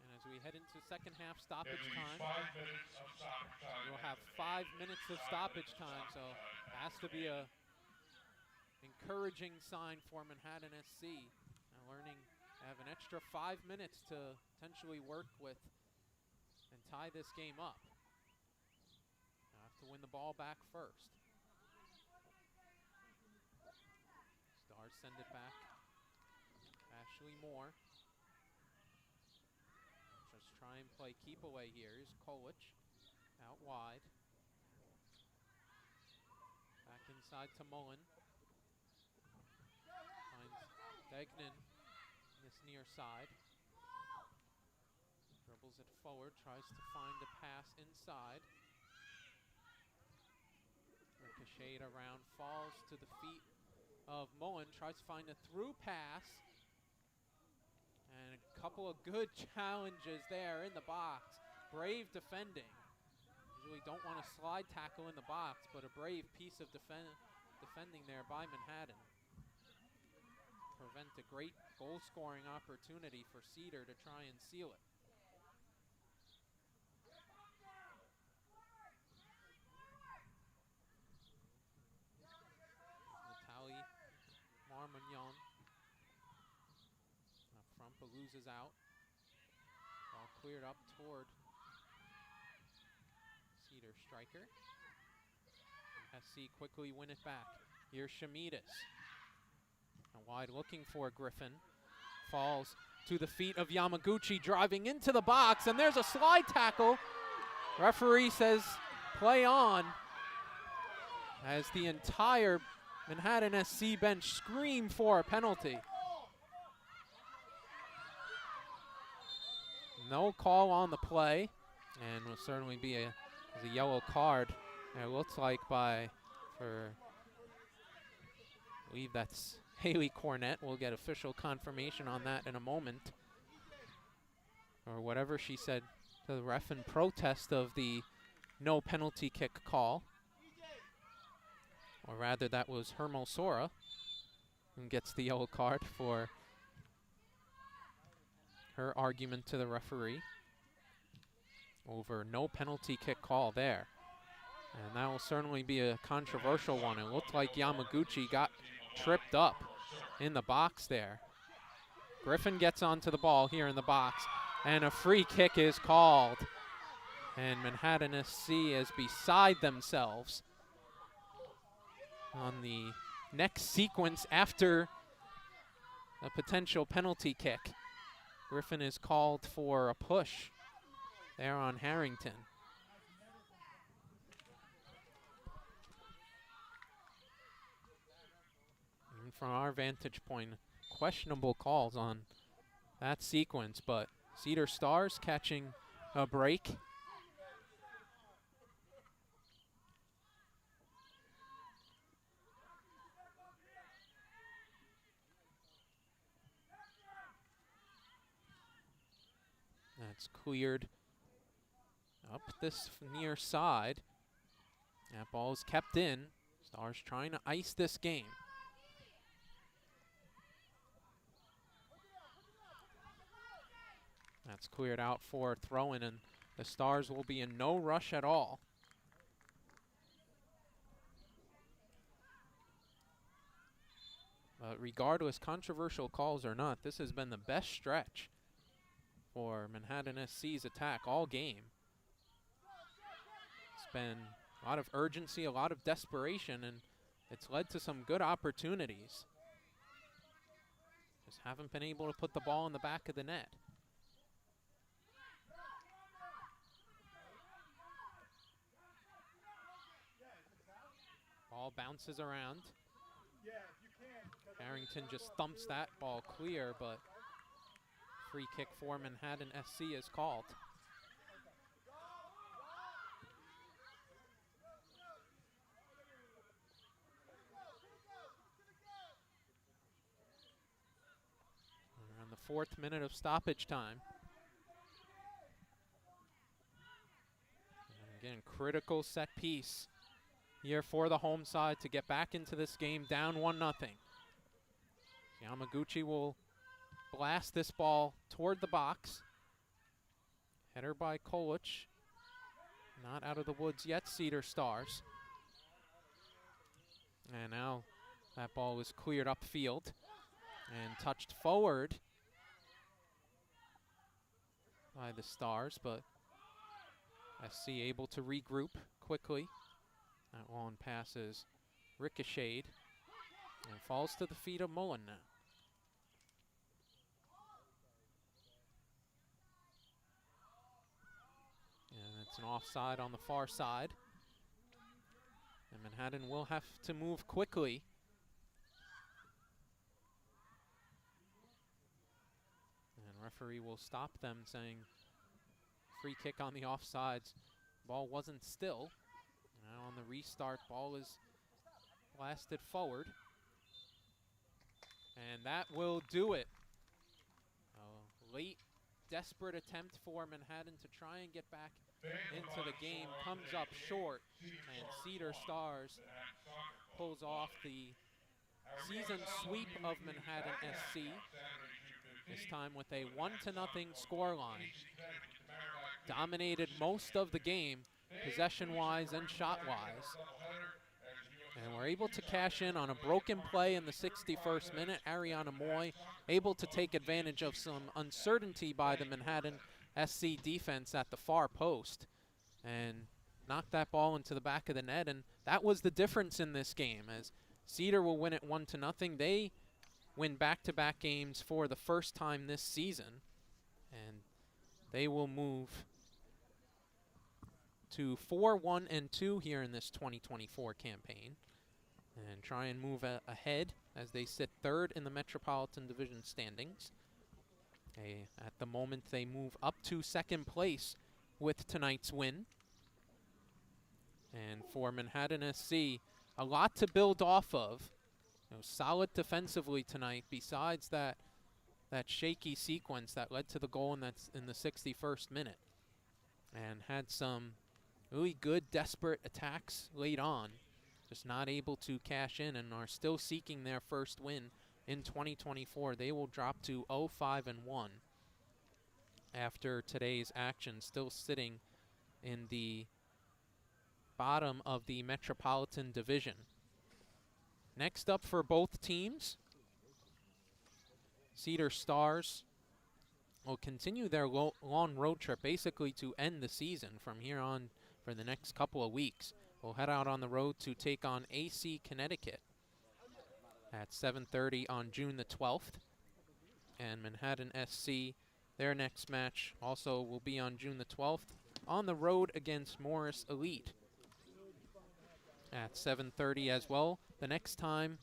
And as we head into second half stoppage At least time, 5 minutes of stoppage time. we'll have 5 minutes of stoppage time, so it has to be a encouraging sign for Manhattan SC. And learning to have an extra 5 minutes to potentially work with and tie this game up. Have to win the ball back first. Stars send it back. Ashley Moore. Just try and play keep away here. Here's Kolich out wide. Back inside to Mullen. Finds Degnan this near side. Dribbles it forward, tries to find a pass inside. Ricocheted around, falls to the feet of Mullen, tries to find a through pass. And a couple of good challenges there in the box. Brave defending. Usually don't want to slide tackle in the box, but a brave piece of defending there by Manhattan. Prevent a great goal-scoring opportunity for Cedar to try and seal it. Natalie Marmignon up front, but loses out. Ball cleared up toward Cedar striker. SC quickly win it back. Here's Shamitas. And wide looking for Griffin. Falls to the feet of Yamaguchi, driving into the box, and there's a slide tackle. Referee says play on, as the entire Manhattan SC bench screamed for a penalty. No call on the play, and will certainly be a yellow card. And it looks like I believe that's Haley Cornett. We'll get official confirmation on that in a moment. Or whatever she said to the ref in protest of the no penalty kick call. Or rather, that was Hermo Sora who gets the yellow card for her argument to the referee over no penalty kick call there. And that will certainly be a controversial one. It looked like Yamaguchi got tripped up in the box there. Griffin gets onto the ball here in the box, and a free kick is called. And Manhattan SC is beside themselves on the next sequence after a potential penalty kick. Griffin is called for a push there on Harrington. And from our vantage point, questionable calls on that sequence, but Cedar Stars catching a break. That's cleared up this near side. That ball is kept in. Stars trying to ice this game. That's cleared out for throw-in, and the Stars will be in no rush at all. But regardless, controversial calls or not, this has been the best stretch for Manhattan SC's attack all game. It's been a lot of urgency, a lot of desperation, and it's led to some good opportunities. Just haven't been able to put the ball in the back of the net. Ball bounces around. Harrington just thumps that ball clear, but free kick for Manhattan SC is called. We're on the 4th minute of stoppage time. And again, critical set piece here for the home side to get back into this game down 1-0. Yamaguchi will blast this ball toward the box. Header by Kolic. Not out of the woods yet, Cedar Stars. And now that ball is cleared upfield and touched forward by the Stars, but SC able to regroup quickly. That long pass is ricocheted and falls to the feet of Mullen now. And it's an offside on the far side. And Manhattan will have to move quickly. And referee will stop them, saying free kick on the offsides. Ball wasn't still. Now on the restart, ball is blasted forward. And that will do it. A late, desperate attempt for Manhattan to try and get back into the game comes up short, and Cedar Stars pulls off the season sweep of Manhattan SC, this time with a 1-0 scoreline. Dominated most of the game, possession-wise and shot-wise. And we're able to cash in on a broken play in the 61st minute. Ariana Moy able to take advantage of some uncertainty by the Manhattan SC defense at the far post and knock that ball into the back of the net. And that was the difference in this game, as Cedar will win it 1-0. They win back-to-back games for the first time this season, and they will move to 4-1-2 here in this 2024 campaign and try and move ahead as they sit third in the Metropolitan Division standings. At the moment, they move up to second place with tonight's win. And for Manhattan SC, a lot to build off of. Solid defensively tonight, besides that shaky sequence that led to the goal in the 61st minute. And had some really good, desperate attacks late on. Just not able to cash in and are still seeking their first win in 2024. They will drop to 0-5-1 after today's action, still sitting in the bottom of the Metropolitan Division. Next up for both teams, Cedar Stars will continue their long road trip basically to end the season from here on for the next couple of weeks. We'll head out on the road to take on AC Connecticut at 7:30 on June the 12th. And Manhattan SC, their next match also will be on June the 12th on the road against Morris Elite at 7:30 as well. The next time